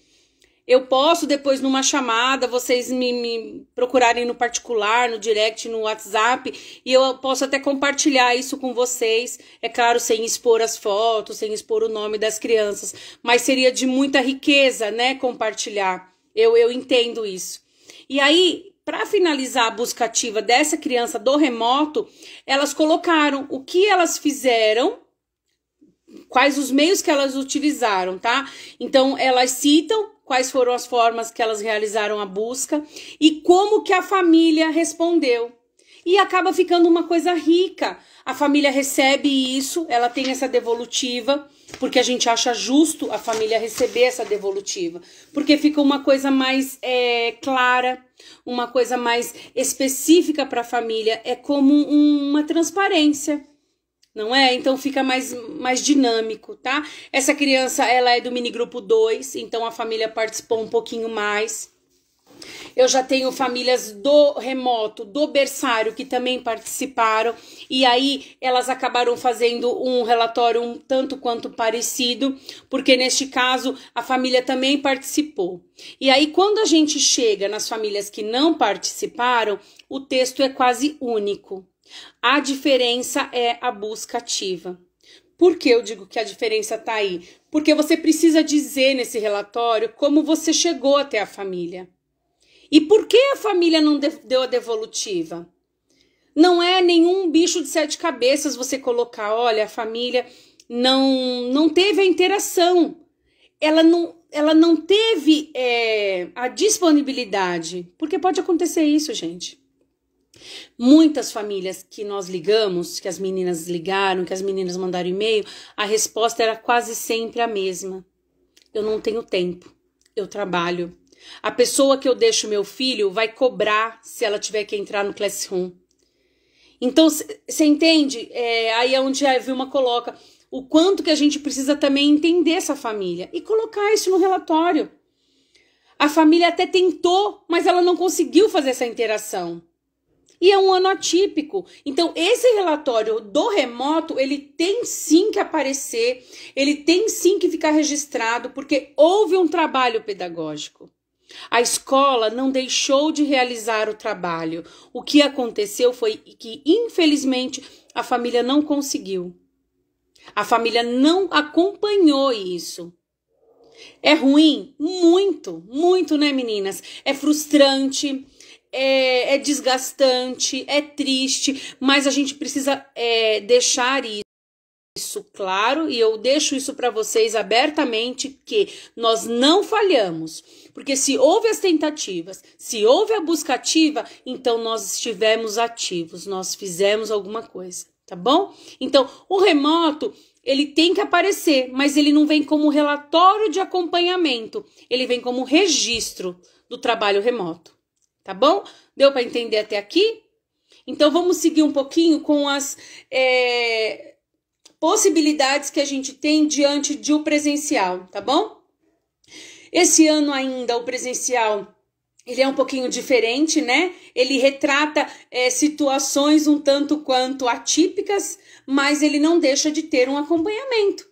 Eu posso, depois, numa chamada, vocês me procurarem no particular, no direct, no WhatsApp, e eu posso até compartilhar isso com vocês, é claro, sem expor as fotos, sem expor o nome das crianças, mas seria de muita riqueza, né, compartilhar. Eu entendo isso. E aí, para finalizar a busca ativa dessa criança do remoto, elas colocaram o que elas fizeram, quais os meios que elas utilizaram, tá? Então, elas citam quais foram as formas que elas realizaram a busca e como que a família respondeu. E acaba ficando uma coisa rica. A família recebe isso, ela tem essa devolutiva, porque a gente acha justo a família receber essa devolutiva, porque fica uma coisa mais clara, uma coisa mais específica para a família, é como uma transparência, não é? Então fica mais dinâmico, tá? Essa criança, ela é do minigrupo 2, então a família participou um pouquinho mais. Eu já tenho famílias do remoto, do berçário, que também participaram. E aí, elas acabaram fazendo um relatório um tanto quanto parecido, porque neste caso, a família também participou. E aí, quando a gente chega nas famílias que não participaram, o texto é quase único. A diferença é a busca ativa. Por que eu digo que a diferença está aí? Porque você precisa dizer nesse relatório como você chegou até a família. E por que a família não deu a devolutiva? Não é nenhum bicho de 7 cabeças você colocar, olha, a família não teve a interação. Ela não teve a disponibilidade. Porque pode acontecer isso, gente. Muitas famílias que nós ligamos, que as meninas ligaram, que as meninas mandaram e-mail, a resposta era quase sempre a mesma. Eu não tenho tempo, eu trabalho. A pessoa que eu deixo meu filho vai cobrar se ela tiver que entrar no Classroom. Então, você entende? Aí é onde a Vilma coloca o quanto que a gente precisa também entender essa família e colocar isso no relatório. A família até tentou, mas ela não conseguiu fazer essa interação. E é um ano atípico. Então, esse relatório do remoto, ele tem sim que aparecer, ele tem sim que ficar registrado, porque houve um trabalho pedagógico. A escola não deixou de realizar o trabalho. O que aconteceu foi que, infelizmente, a família não conseguiu. A família não acompanhou isso. É ruim? Muito, muito, né, meninas? É frustrante, é desgastante, é triste, mas a gente precisa deixar isso. isso claro e eu deixo isso para vocês abertamente que nós não falhamos, porque se houve as tentativas, se houve a busca ativa, então nós estivemos ativos, nós fizemos alguma coisa, tá bom? Então, o remoto, ele tem que aparecer, mas ele não vem como relatório de acompanhamento, ele vem como registro do trabalho remoto, tá bom? Deu para entender até aqui? Então, vamos seguir um pouquinho com as possibilidades que a gente tem diante de o presencial, tá bom? Esse ano ainda o presencial, ele é um pouquinho diferente, né? Ele retrata situações um tanto quanto atípicas, mas ele não deixa de ter um acompanhamento.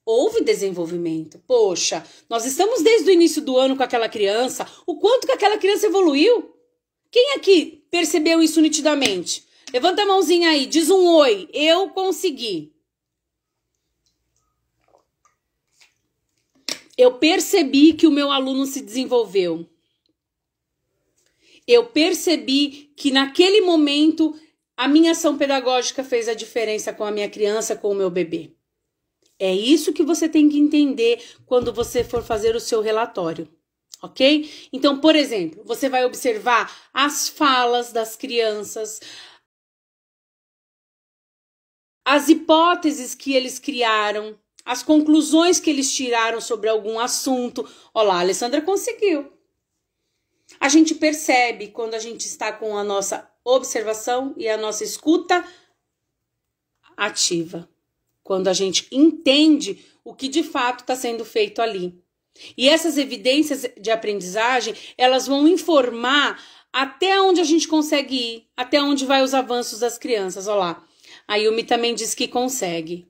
Houve desenvolvimento. Poxa, nós estamos desde o início do ano com aquela criança, o quanto que aquela criança evoluiu? Quem aqui percebeu isso nitidamente? Levanta a mãozinha aí, diz um oi, eu consegui. Eu percebi que o meu aluno se desenvolveu. Eu percebi que naquele momento a minha ação pedagógica fez a diferença com a minha criança, com o meu bebê. É isso que você tem que entender quando você for fazer o seu relatório, ok? Então, por exemplo, você vai observar as falas das crianças, as hipóteses que eles criaram, as conclusões que eles tiraram sobre algum assunto. Olha lá, a Alessandra conseguiu. A gente percebe quando a gente está com a nossa observação e a nossa escuta ativa. Quando a gente entende o que de fato está sendo feito ali. E essas evidências de aprendizagem, elas vão informar até onde a gente consegue ir, até onde vai os avanços das crianças. Olha lá, a Yumi também diz que consegue.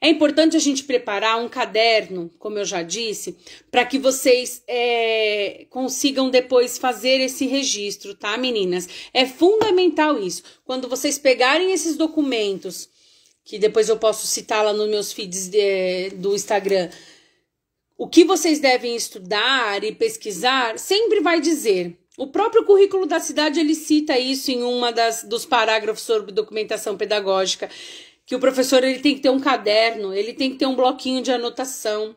É importante a gente preparar um caderno, como eu já disse, para que vocês consigam depois fazer esse registro, tá, meninas? É fundamental isso. Quando vocês pegarem esses documentos, que depois eu posso citar lá nos meus feeds do Instagram, o que vocês devem estudar e pesquisar, sempre vai dizer. O próprio currículo da cidade, ele cita isso em uma dos parágrafos sobre documentação pedagógica, que o professor ele tem que ter um caderno, ele tem que ter um bloquinho de anotação,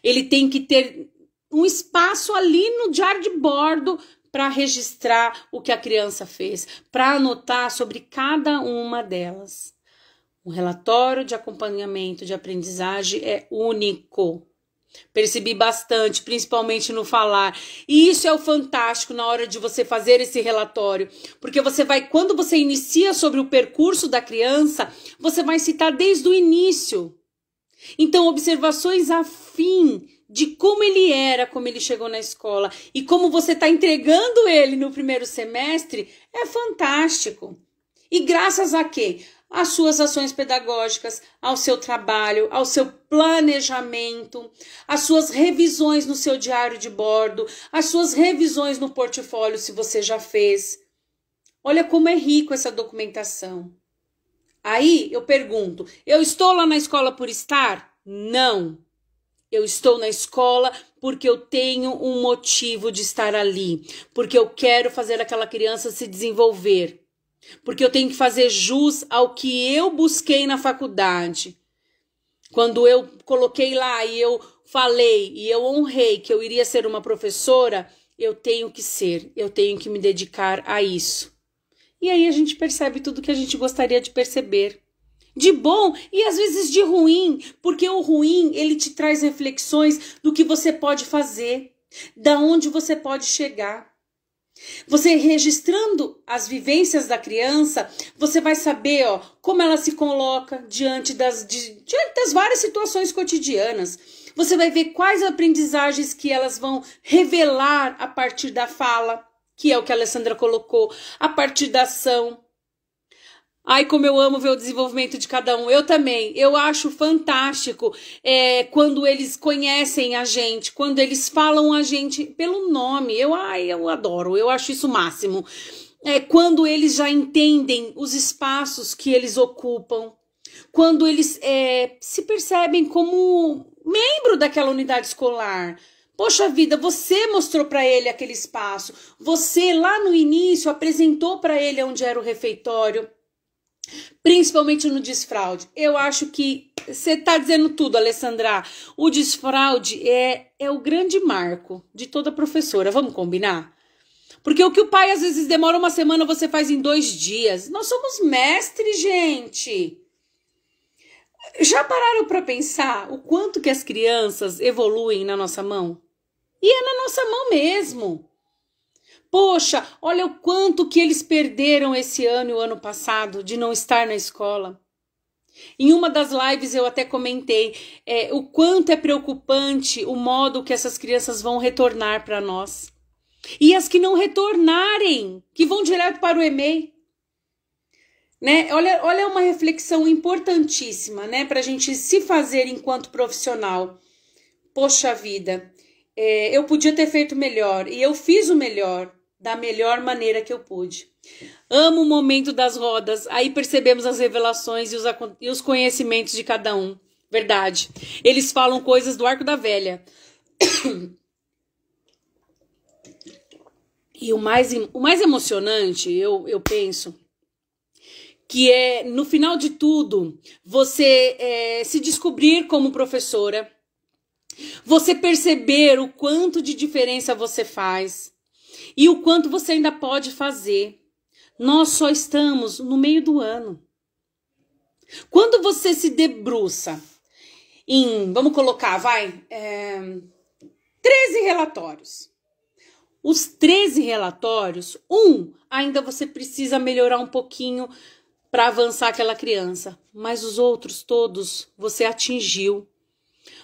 ele tem que ter um espaço ali no diário de bordo para registrar o que a criança fez, para anotar sobre cada uma delas. Um relatório de acompanhamento de aprendizagem é único. Percebi bastante, principalmente no falar. E isso é o fantástico na hora de você fazer esse relatório. Porque você vai, quando você inicia sobre o percurso da criança, você vai citar desde o início. Então, observações a fim de como ele era, como ele chegou na escola e como você está entregando ele no primeiro semestre, é fantástico. E graças a quê? Às suas ações pedagógicas, ao seu trabalho, ao seu planejamento, às suas revisões no seu diário de bordo, às suas revisões no portfólio, se você já fez. Olha como é rico essa documentação. Aí eu pergunto, eu estou lá na escola por estar? Não. Eu estou na escola porque eu tenho um motivo de estar ali, porque eu quero fazer aquela criança se desenvolver. Porque eu tenho que fazer jus ao que eu busquei na faculdade. Quando eu coloquei lá e eu falei e eu honrei que eu iria ser uma professora, eu tenho que ser, eu tenho que me dedicar a isso. E aí a gente percebe tudo que a gente gostaria de perceber. De bom e às vezes de ruim, porque o ruim ele te traz reflexões do que você pode fazer, da onde você pode chegar. Você registrando as vivências da criança, você vai saber como ela se coloca diante das várias situações cotidianas. Você vai ver quais aprendizagens que elas vão revelar a partir da fala, que é o que a Alessandra colocou, a partir da ação. Ai, como eu amo ver o desenvolvimento de cada um. Eu também. Eu acho fantástico quando eles conhecem a gente, quando eles falam a gente pelo nome. Eu adoro, eu acho isso o máximo. Quando eles já entendem os espaços que eles ocupam, quando eles se percebem como membro daquela unidade escolar. Poxa vida, você mostrou para ele aquele espaço. Você lá no início apresentou para ele onde era o refeitório. Principalmente no desfraude. Eu acho que você tá dizendo tudo, Alessandra. O desfraude é o grande marco de toda professora. Vamos combinar? Porque o que o pai às vezes demora uma semana, você faz em 2 dias. Nós somos mestres, gente. Já pararam para pensar o quanto que as crianças evoluem na nossa mão? E é na nossa mão mesmo. Poxa, olha o quanto que eles perderam esse ano e o ano passado de não estar na escola. Em uma das lives eu até comentei o quanto é preocupante o modo que essas crianças vão retornar para nós. E as que não retornarem, que vão direto para o EMEI. Né? Olha uma reflexão importantíssima, né, para a gente se fazer enquanto profissional. Poxa vida, eu podia ter feito melhor e eu fiz o melhor da melhor maneira que eu pude. Amo o momento das rodas, aí percebemos as revelações e os conhecimentos de cada um. Verdade. Eles falam coisas do arco da velha. E o mais emocionante, eu penso, que é, no final de tudo, você se descobrir como professora, você perceber o quanto de diferença você faz e o quanto você ainda pode fazer. Nós só estamos no meio do ano. Quando você se debruça em, vamos colocar, 13 relatórios. Os 13 relatórios, ainda você precisa melhorar um pouquinho para avançar aquela criança, mas os outros todos você atingiu.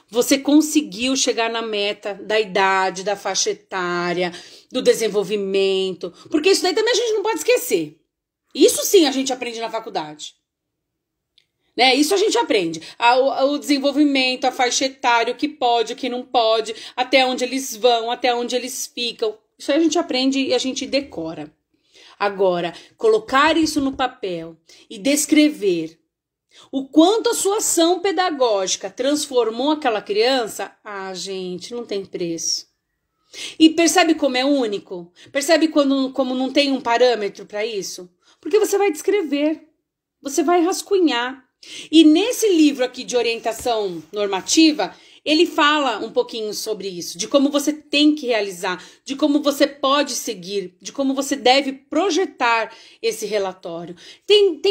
Você conseguiu chegar na meta da idade, da faixa etária, do desenvolvimento, porque isso daí também a gente não pode esquecer. Isso sim a gente aprende na faculdade. Né? Isso a gente aprende. O desenvolvimento, a faixa etária, o que pode, o que não pode, até onde eles vão, até onde eles ficam. Isso aí a gente aprende e a gente decora. Agora, colocar isso no papel e descrever o quanto a sua ação pedagógica transformou aquela criança, gente, não tem preço. E percebe como é único? Percebe como não tem um parâmetro para isso? Porque você vai descrever, você vai rascunhar. E nesse livro aqui de orientação normativa, ele fala um pouquinho sobre isso, de como você tem que realizar, de como você pode seguir, de como você deve projetar esse relatório. Tem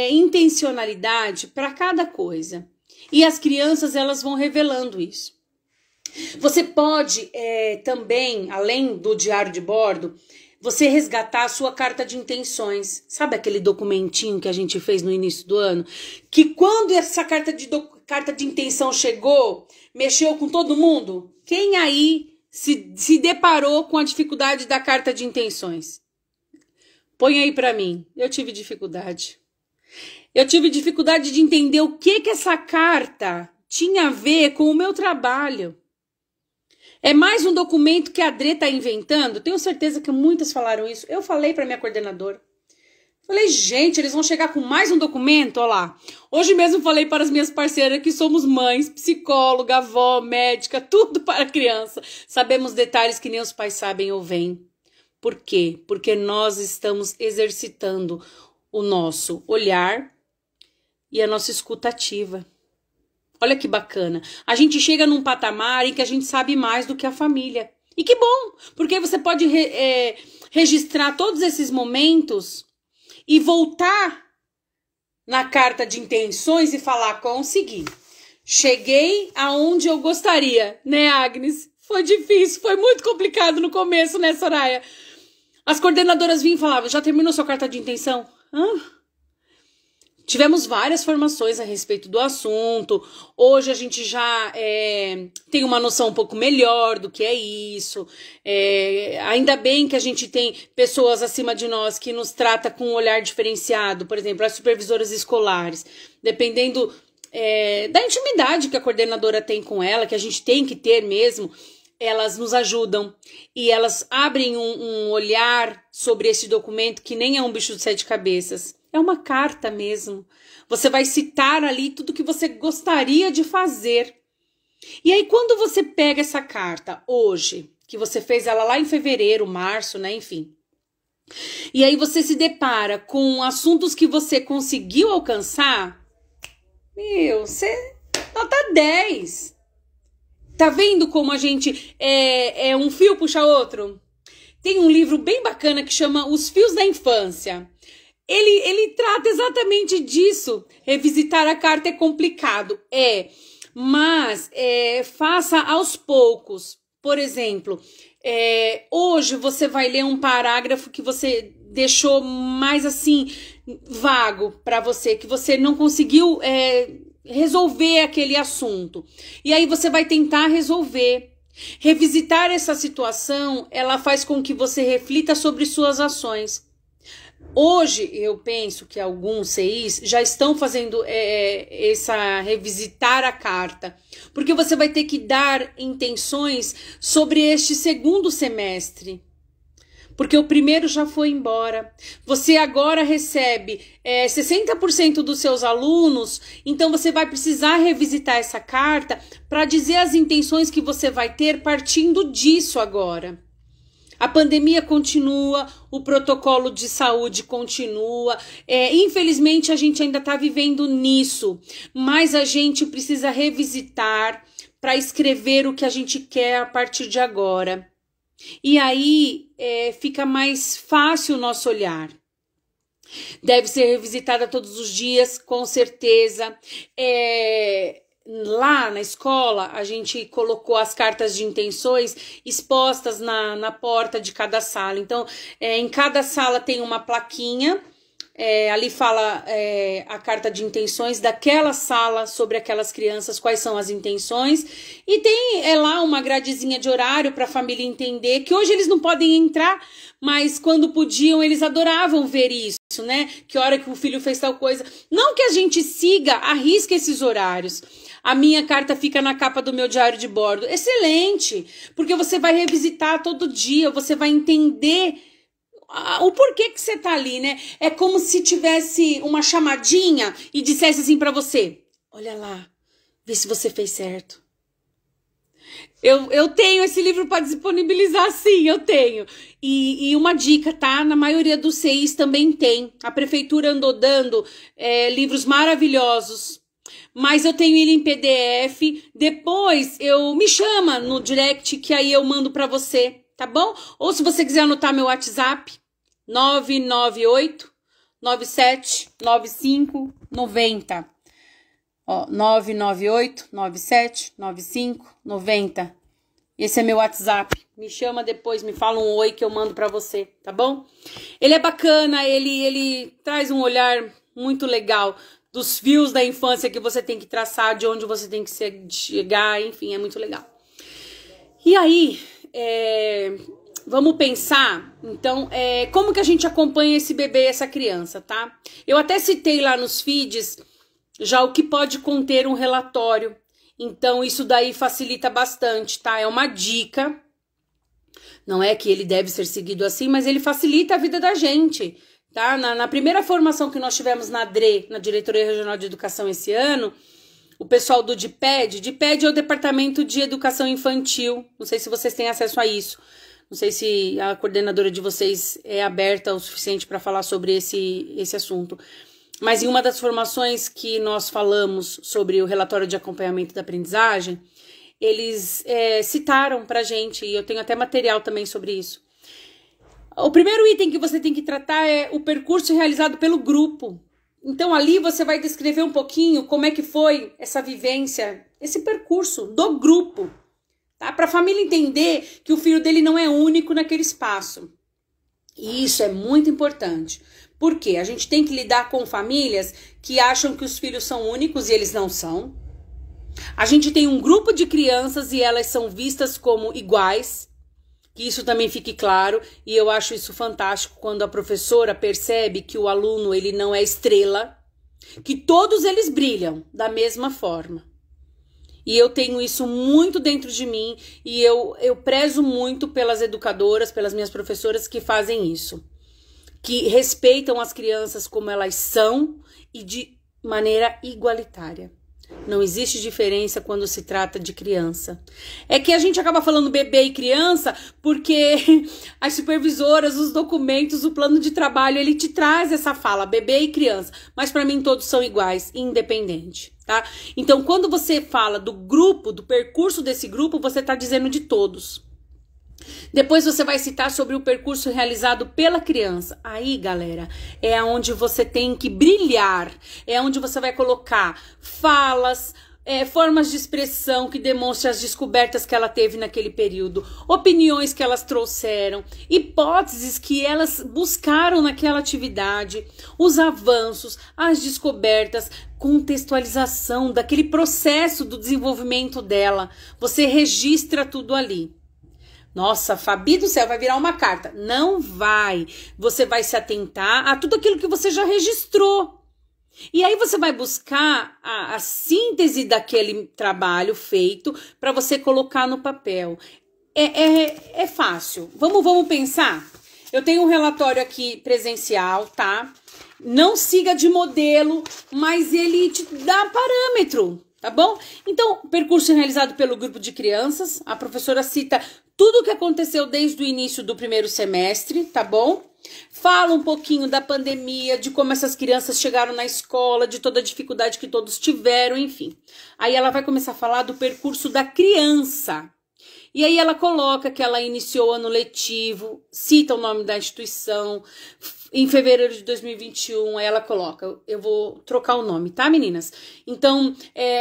intencionalidade para cada coisa. E as crianças, elas vão revelando isso. Você pode também, além do diário de bordo, você resgatar a sua carta de intenções. Sabe aquele documentinho que a gente fez no início do ano? Que quando essa carta de intenção chegou, mexeu com todo mundo? Quem aí se deparou com a dificuldade da carta de intenções? Põe aí pra mim. Eu tive dificuldade. Eu tive dificuldade de entender o que essa carta tinha a ver com o meu trabalho. É mais um documento que a Adrê está inventando? Tenho certeza que muitas falaram isso. Eu falei para minha coordenadora. Falei, gente, eles vão chegar com mais um documento? Olha lá. Hoje mesmo falei para as minhas parceiras que somos mães, psicóloga, avó, médica, tudo para a criança. Sabemos detalhes que nem os pais sabem ou veem. Por quê? Porque nós estamos exercitando o nosso olhar e a nossa escuta ativa. Olha que bacana. A gente chega num patamar em que a gente sabe mais do que a família. E que bom, porque você pode registrar todos esses momentos e voltar na carta de intenções e falar, consegui. Cheguei aonde eu gostaria, né, Agnes? Foi difícil, foi muito complicado no começo, né, Soraya? As coordenadoras vinham e falavam, já terminou sua carta de intenção? Tivemos várias formações a respeito do assunto. Hoje a gente já tem uma noção um pouco melhor do que é isso. Ainda bem que a gente tem pessoas acima de nós que nos trata com um olhar diferenciado. Por exemplo, as supervisoras escolares. Dependendo da intimidade que a coordenadora tem com ela, que a gente tem que ter mesmo, elas nos ajudam. E elas abrem um olhar sobre esse documento que nem é um bicho de 7 cabeças. É uma carta mesmo. Você vai citar ali tudo que você gostaria de fazer. E aí, quando você pega essa carta hoje, que você fez ela lá em fevereiro, março, né, enfim. E aí você se depara com assuntos que você conseguiu alcançar, você nota 10. Tá vendo como a gente é um fio puxa outro? Tem um livro bem bacana que chama Os Fios da Infância. Ele trata exatamente disso. Revisitar a carta é complicado, mas faça aos poucos. Por exemplo, hoje você vai ler um parágrafo que você deixou mais assim vago para você, que você não conseguiu resolver aquele assunto. E aí você vai tentar resolver. Revisitar essa situação, ela faz com que você reflita sobre suas ações. Hoje, eu penso que alguns CIs já estão fazendo essa revisitar a carta, porque você vai ter que dar intenções sobre este segundo semestre, porque o primeiro já foi embora. Você agora recebe 60% dos seus alunos, então você vai precisar revisitar essa carta para dizer as intenções que você vai ter partindo disso agora. A pandemia continua, o protocolo de saúde continua. Infelizmente, a gente ainda está vivendo nisso, mas a gente precisa revisitar para escrever o que a gente quer a partir de agora. E aí fica mais fácil o nosso olhar. Deve ser revisitada todos os dias, com certeza. Lá na escola, a gente colocou as cartas de intenções expostas na porta de cada sala. Então, em cada sala tem uma plaquinha, ali fala a carta de intenções daquela sala sobre aquelas crianças, quais são as intenções. E tem lá uma gradezinha de horário para a família entender que hoje eles não podem entrar, mas quando podiam, eles adoravam ver isso, né? Que hora que o filho fez tal coisa. Não que a gente siga, arrisque esses horários. A minha carta fica na capa do meu diário de bordo. Excelente, porque você vai revisitar todo dia, você vai entender o porquê que você tá ali, né? É como se tivesse uma chamadinha e dissesse assim pra você: olha lá, vê se você fez certo. Eu tenho esse livro para disponibilizar, sim, eu tenho. E uma dica, tá? Na maioria dos CIs também tem. A prefeitura andou dando livros maravilhosos. Mas eu tenho ele em PDF. Depois me chama no direct que aí eu mando para você, tá bom? Ou se você quiser anotar meu WhatsApp, 998 97 95 90. Ó, 998 97 95 90. Esse é meu WhatsApp. Me chama depois, me fala um oi que eu mando para você, tá bom? Ele é bacana, ele traz um olhar muito legal dos fios da infância que você tem que traçar, de onde você tem que chegar, enfim, é muito legal. E aí, vamos pensar, então, como que a gente acompanha esse bebê e essa criança, tá? Eu até citei lá nos feeds já o que pode conter um relatório, então isso daí facilita bastante, tá? É uma dica, não é que ele deve ser seguido assim, mas ele facilita a vida da gente. Tá? Na primeira formação que nós tivemos na DRE, na Diretoria Regional de Educação esse ano, o pessoal do DIPED é o Departamento de Educação Infantil, não sei se vocês têm acesso a isso, não sei se a coordenadora de vocês é aberta o suficiente para falar sobre esse assunto, mas em uma das formações que nós falamos sobre o relatório de acompanhamento da aprendizagem, eles citaram pra gente, e eu tenho até material também sobre isso. O primeiro item que você tem que tratar é o percurso realizado pelo grupo. Então ali você vai descrever um pouquinho como é que foi essa vivência, esse percurso do grupo, tá? Para a família entender que o filho dele não é único naquele espaço. E isso é muito importante. Por quê? A gente tem que lidar com famílias que acham que os filhos são únicos e eles não são. A gente tem um grupo de crianças e elas são vistas como iguais. Que isso também fique claro, e eu acho isso fantástico quando a professora percebe que o aluno ele não é estrela, que todos eles brilham da mesma forma. E eu tenho isso muito dentro de mim e eu prezo muito pelas educadoras, pelas minhas professoras que fazem isso, que respeitam as crianças como elas são e de maneira igualitária. Não existe diferença quando se trata de criança. É que a gente acaba falando bebê e criança porque as supervisoras, os documentos, o plano de trabalho, ele te traz essa fala, bebê e criança. Mas para mim todos são iguais, independente, tá? Então quando você fala do grupo, do percurso desse grupo, você está dizendo de todos. Depois você vai citar sobre o percurso realizado pela criança. Aí, galera, é onde você tem que brilhar. É onde você vai colocar falas, formas de expressão que demonstram as descobertas que ela teve naquele período, opiniões que elas trouxeram, hipóteses que elas buscaram naquela atividade, os avanços, as descobertas, contextualização daquele processo do desenvolvimento dela. Você registra tudo ali. Nossa, Fabi do céu, vai virar uma carta. Não vai. Você vai se atentar a tudo aquilo que você já registrou. E aí você vai buscar a síntese daquele trabalho feito para você colocar no papel. É fácil. Vamos pensar? Eu tenho um relatório aqui presencial, tá? Não siga de modelo, mas ele te dá parâmetro, tá bom? Então, percurso realizado pelo grupo de crianças. A professora cita tudo o que aconteceu desde o início do primeiro semestre, tá bom? Fala um pouquinho da pandemia, de como essas crianças chegaram na escola, de toda a dificuldade que todos tiveram, enfim. Aí ela vai começar a falar do percurso da criança. E aí ela coloca que ela iniciou o ano letivo, cita o nome da instituição. Em fevereiro de 2021, aí ela coloca, eu vou trocar o nome, tá, meninas? Então,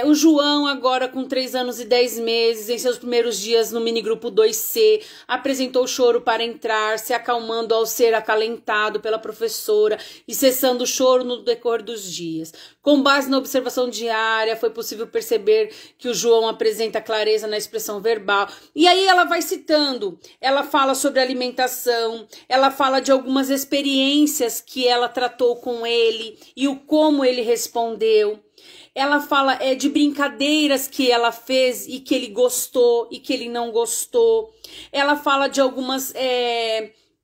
o João, agora com 3 anos e 10 meses, em seus primeiros dias no minigrupo 2C, apresentou choro para entrar, se acalmando ao ser acalentado pela professora e cessando o choro no decorrer dos dias. Com base na observação diária, foi possível perceber que o João apresenta clareza na expressão verbal. E aí ela vai citando, ela fala sobre alimentação, ela fala de algumas experiências que ela tratou com ele e o como ele respondeu. Ela fala de brincadeiras que ela fez e que ele gostou e que ele não gostou. Ela fala de algumas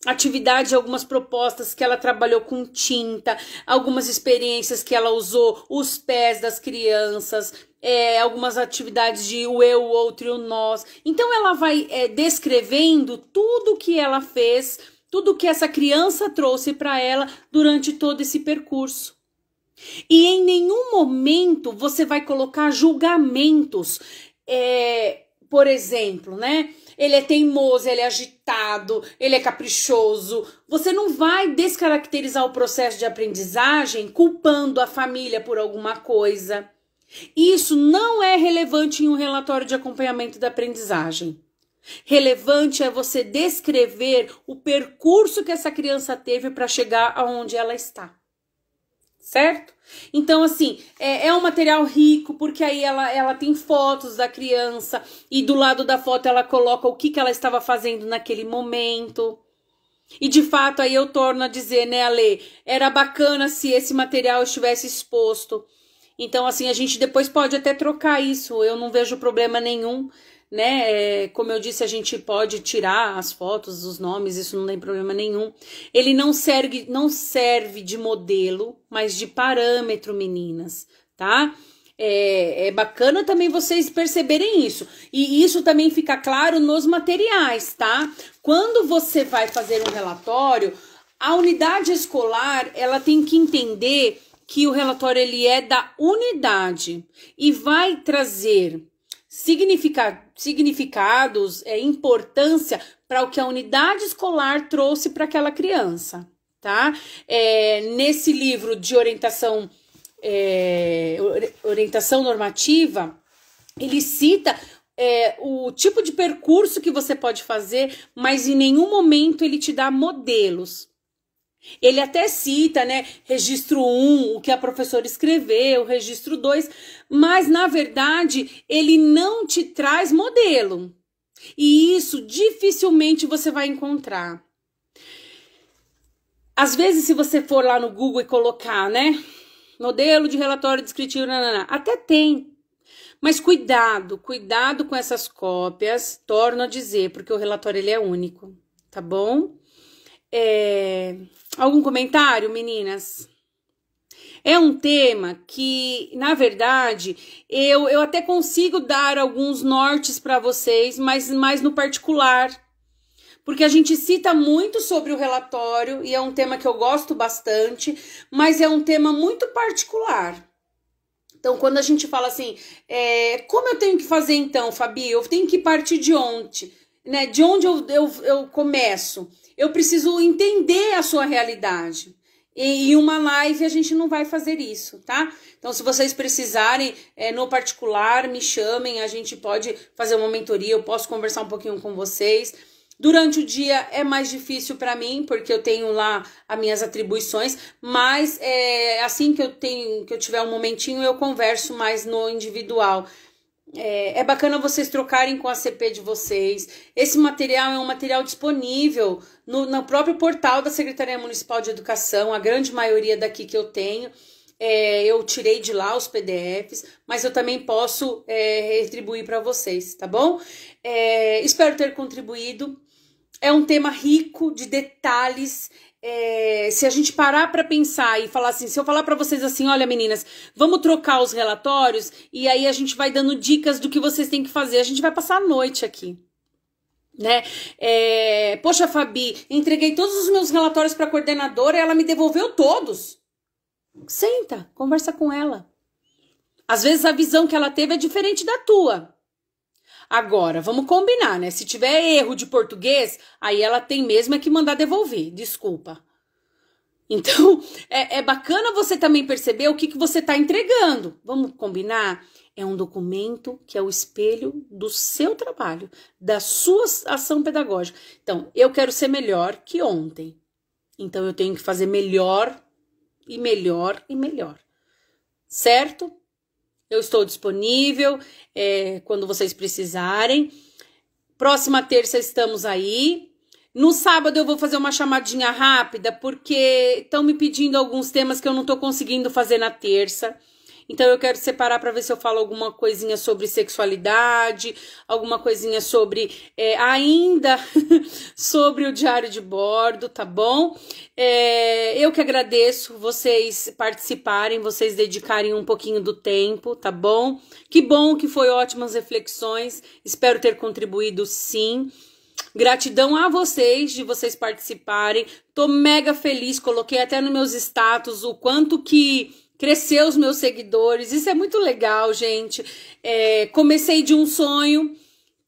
atividades, algumas propostas que ela trabalhou com tinta, algumas experiências que ela usou os pés das crianças, algumas atividades de o eu, o outro e o nós. Então ela vai descrevendo tudo que ela fez, tudo que essa criança trouxe para ela durante todo esse percurso. E em nenhum momento você vai colocar julgamentos. Por exemplo, né? Ele é teimoso, ele é agitado, ele é caprichoso. Você não vai descaracterizar o processo de aprendizagem culpando a família por alguma coisa. Isso não é relevante em um relatório de acompanhamento da aprendizagem. Relevante é você descrever o percurso que essa criança teve para chegar aonde ela está. Certo? Então, assim, é um material rico, porque aí ela tem fotos da criança e do lado da foto ela coloca o que ela estava fazendo naquele momento. E, de fato, aí eu torno a dizer, né, Ale, era bacana se esse material estivesse exposto. Então, assim, a gente depois pode até trocar isso, eu não vejo problema nenhum, né? Como eu disse, a gente pode tirar as fotos, os nomes, isso não tem problema nenhum. Ele não serve de modelo, mas de parâmetro, meninas, tá? É bacana também vocês perceberem isso. E isso também fica claro nos materiais, tá? Quando você vai fazer um relatório, a unidade escolar, ela tem que entender que o relatório ele é da unidade e vai trazer significados, importância para o que a unidade escolar trouxe para aquela criança, tá? Nesse livro de orientação normativa, ele cita o tipo de percurso que você pode fazer, mas em nenhum momento ele te dá modelos. Ele até cita, né, registro 1, o que a professora escreveu, registro 2, mas, na verdade, ele não te traz modelo. E isso dificilmente você vai encontrar. Às vezes, se você for lá no Google e colocar, né, modelo de relatório descritivo, até tem. Mas cuidado com essas cópias, torno a dizer, porque o relatório ele é único, tá bom? Algum comentário, meninas? É um tema que, na verdade, eu até consigo dar alguns nortes para vocês, mas mais no particular. Porque a gente cita muito sobre o relatório e é um tema que eu gosto bastante, mas é um tema muito particular. Então, quando a gente fala assim, como eu tenho que fazer então, Fabi? Eu tenho que partir de onde? Né? De onde eu começo? Eu preciso entender a sua realidade. E em uma live a gente não vai fazer isso, tá? Então, se vocês precisarem, no particular, me chamem, a gente pode fazer uma mentoria, eu posso conversar um pouquinho com vocês. Durante o dia é mais difícil para mim, porque eu tenho lá as minhas atribuições, mas assim que eu tiver um momentinho, eu converso mais no individual. É bacana vocês trocarem com a CP de vocês. Esse material é um material disponível no próprio portal da Secretaria Municipal de Educação, a grande maioria daqui que eu tenho. Eu tirei de lá os PDFs, mas eu também posso retribuir para vocês, tá bom? Espero ter contribuído. É um tema rico de detalhes. Se a gente parar para pensar e falar assim, se eu falar para vocês assim, olha meninas, vamos trocar os relatórios e aí a gente vai dando dicas do que vocês têm que fazer, a gente vai passar a noite aqui, né? Poxa, Fabi, entreguei todos os meus relatórios para a coordenadora e ela me devolveu todos. Senta, conversa com ela. Às vezes a visão que ela teve é diferente da tua. Agora, vamos combinar, né? Se tiver erro de português, aí ela tem mesmo que mandar devolver, desculpa. Então, é bacana você também perceber o que você está entregando. Vamos combinar? É um documento que é o espelho do seu trabalho, da sua ação pedagógica. Então, eu quero ser melhor que ontem. Então, eu tenho que fazer melhor e melhor e melhor. Certo? Eu estou disponível quando vocês precisarem. Próxima terça estamos aí. No sábado eu vou fazer uma chamadinha rápida, porque estão me pedindo alguns temas que eu não estou conseguindo fazer na terça. Então eu quero separar para ver se eu falo alguma coisinha sobre sexualidade, alguma coisinha sobre, ainda sobre o diário de bordo, tá bom? Eu que agradeço vocês participarem, vocês dedicarem um pouquinho do tempo, tá bom? Que bom que foi ótimas reflexões, espero ter contribuído sim. Gratidão a vocês de vocês participarem, tô mega feliz, coloquei até nos meus status o quanto que cresceu os meus seguidores, isso é muito legal, gente. Comecei de um sonho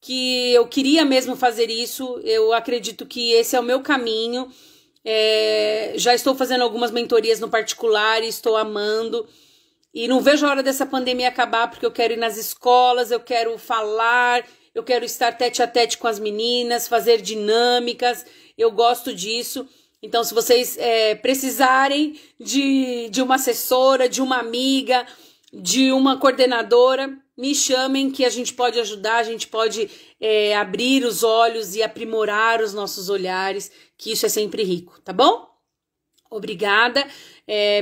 que eu queria mesmo fazer isso, eu acredito que esse é o meu caminho. Já estou fazendo algumas mentorias no particular e estou amando. E não vejo a hora dessa pandemia acabar, porque eu quero ir nas escolas, eu quero falar, eu quero estar tete a tete com as meninas, fazer dinâmicas, eu gosto disso. Então, se vocês precisarem de uma assessora, de uma amiga, de uma coordenadora, me chamem que a gente pode ajudar, a gente pode abrir os olhos e aprimorar os nossos olhares, que isso é sempre rico, tá bom? Obrigada.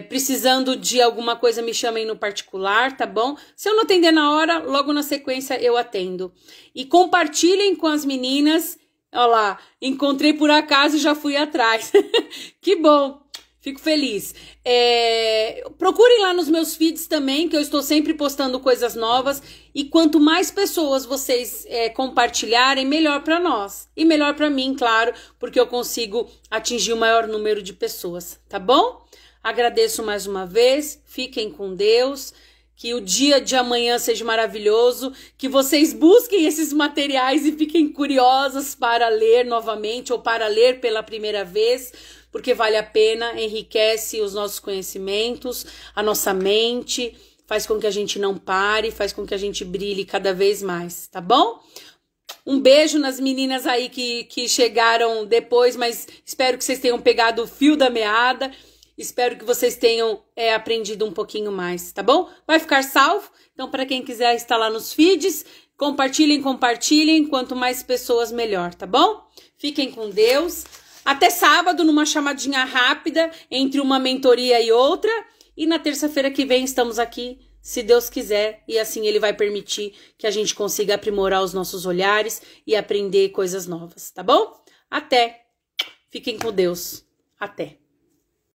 Precisando de alguma coisa, me chamem no particular, tá bom? Se eu não atender na hora, logo na sequência eu atendo. E compartilhem com as meninas. Olha lá, encontrei por acaso e já fui atrás. Que bom, fico feliz. Procurem lá nos meus feeds também, que eu estou sempre postando coisas novas. E quanto mais pessoas vocês compartilharem, melhor para nós. E melhor para mim, claro, porque eu consigo atingir o maior número de pessoas, tá bom? Agradeço mais uma vez, fiquem com Deus. Que o dia de amanhã seja maravilhoso, que vocês busquem esses materiais e fiquem curiosas para ler novamente ou para ler pela primeira vez, porque vale a pena, enriquece os nossos conhecimentos, a nossa mente, faz com que a gente não pare, faz com que a gente brilhe cada vez mais, tá bom? Um beijo nas meninas aí que chegaram depois, mas espero que vocês tenham pegado o fio da meada. Espero que vocês tenham aprendido um pouquinho mais, tá bom? Vai ficar salvo, então para quem quiser estar lá nos feeds, compartilhem, quanto mais pessoas melhor, tá bom? Fiquem com Deus, até sábado numa chamadinha rápida entre uma mentoria e outra, e na terça-feira que vem estamos aqui, se Deus quiser, e assim Ele vai permitir que a gente consiga aprimorar os nossos olhares e aprender coisas novas, tá bom? Até! Fiquem com Deus, até!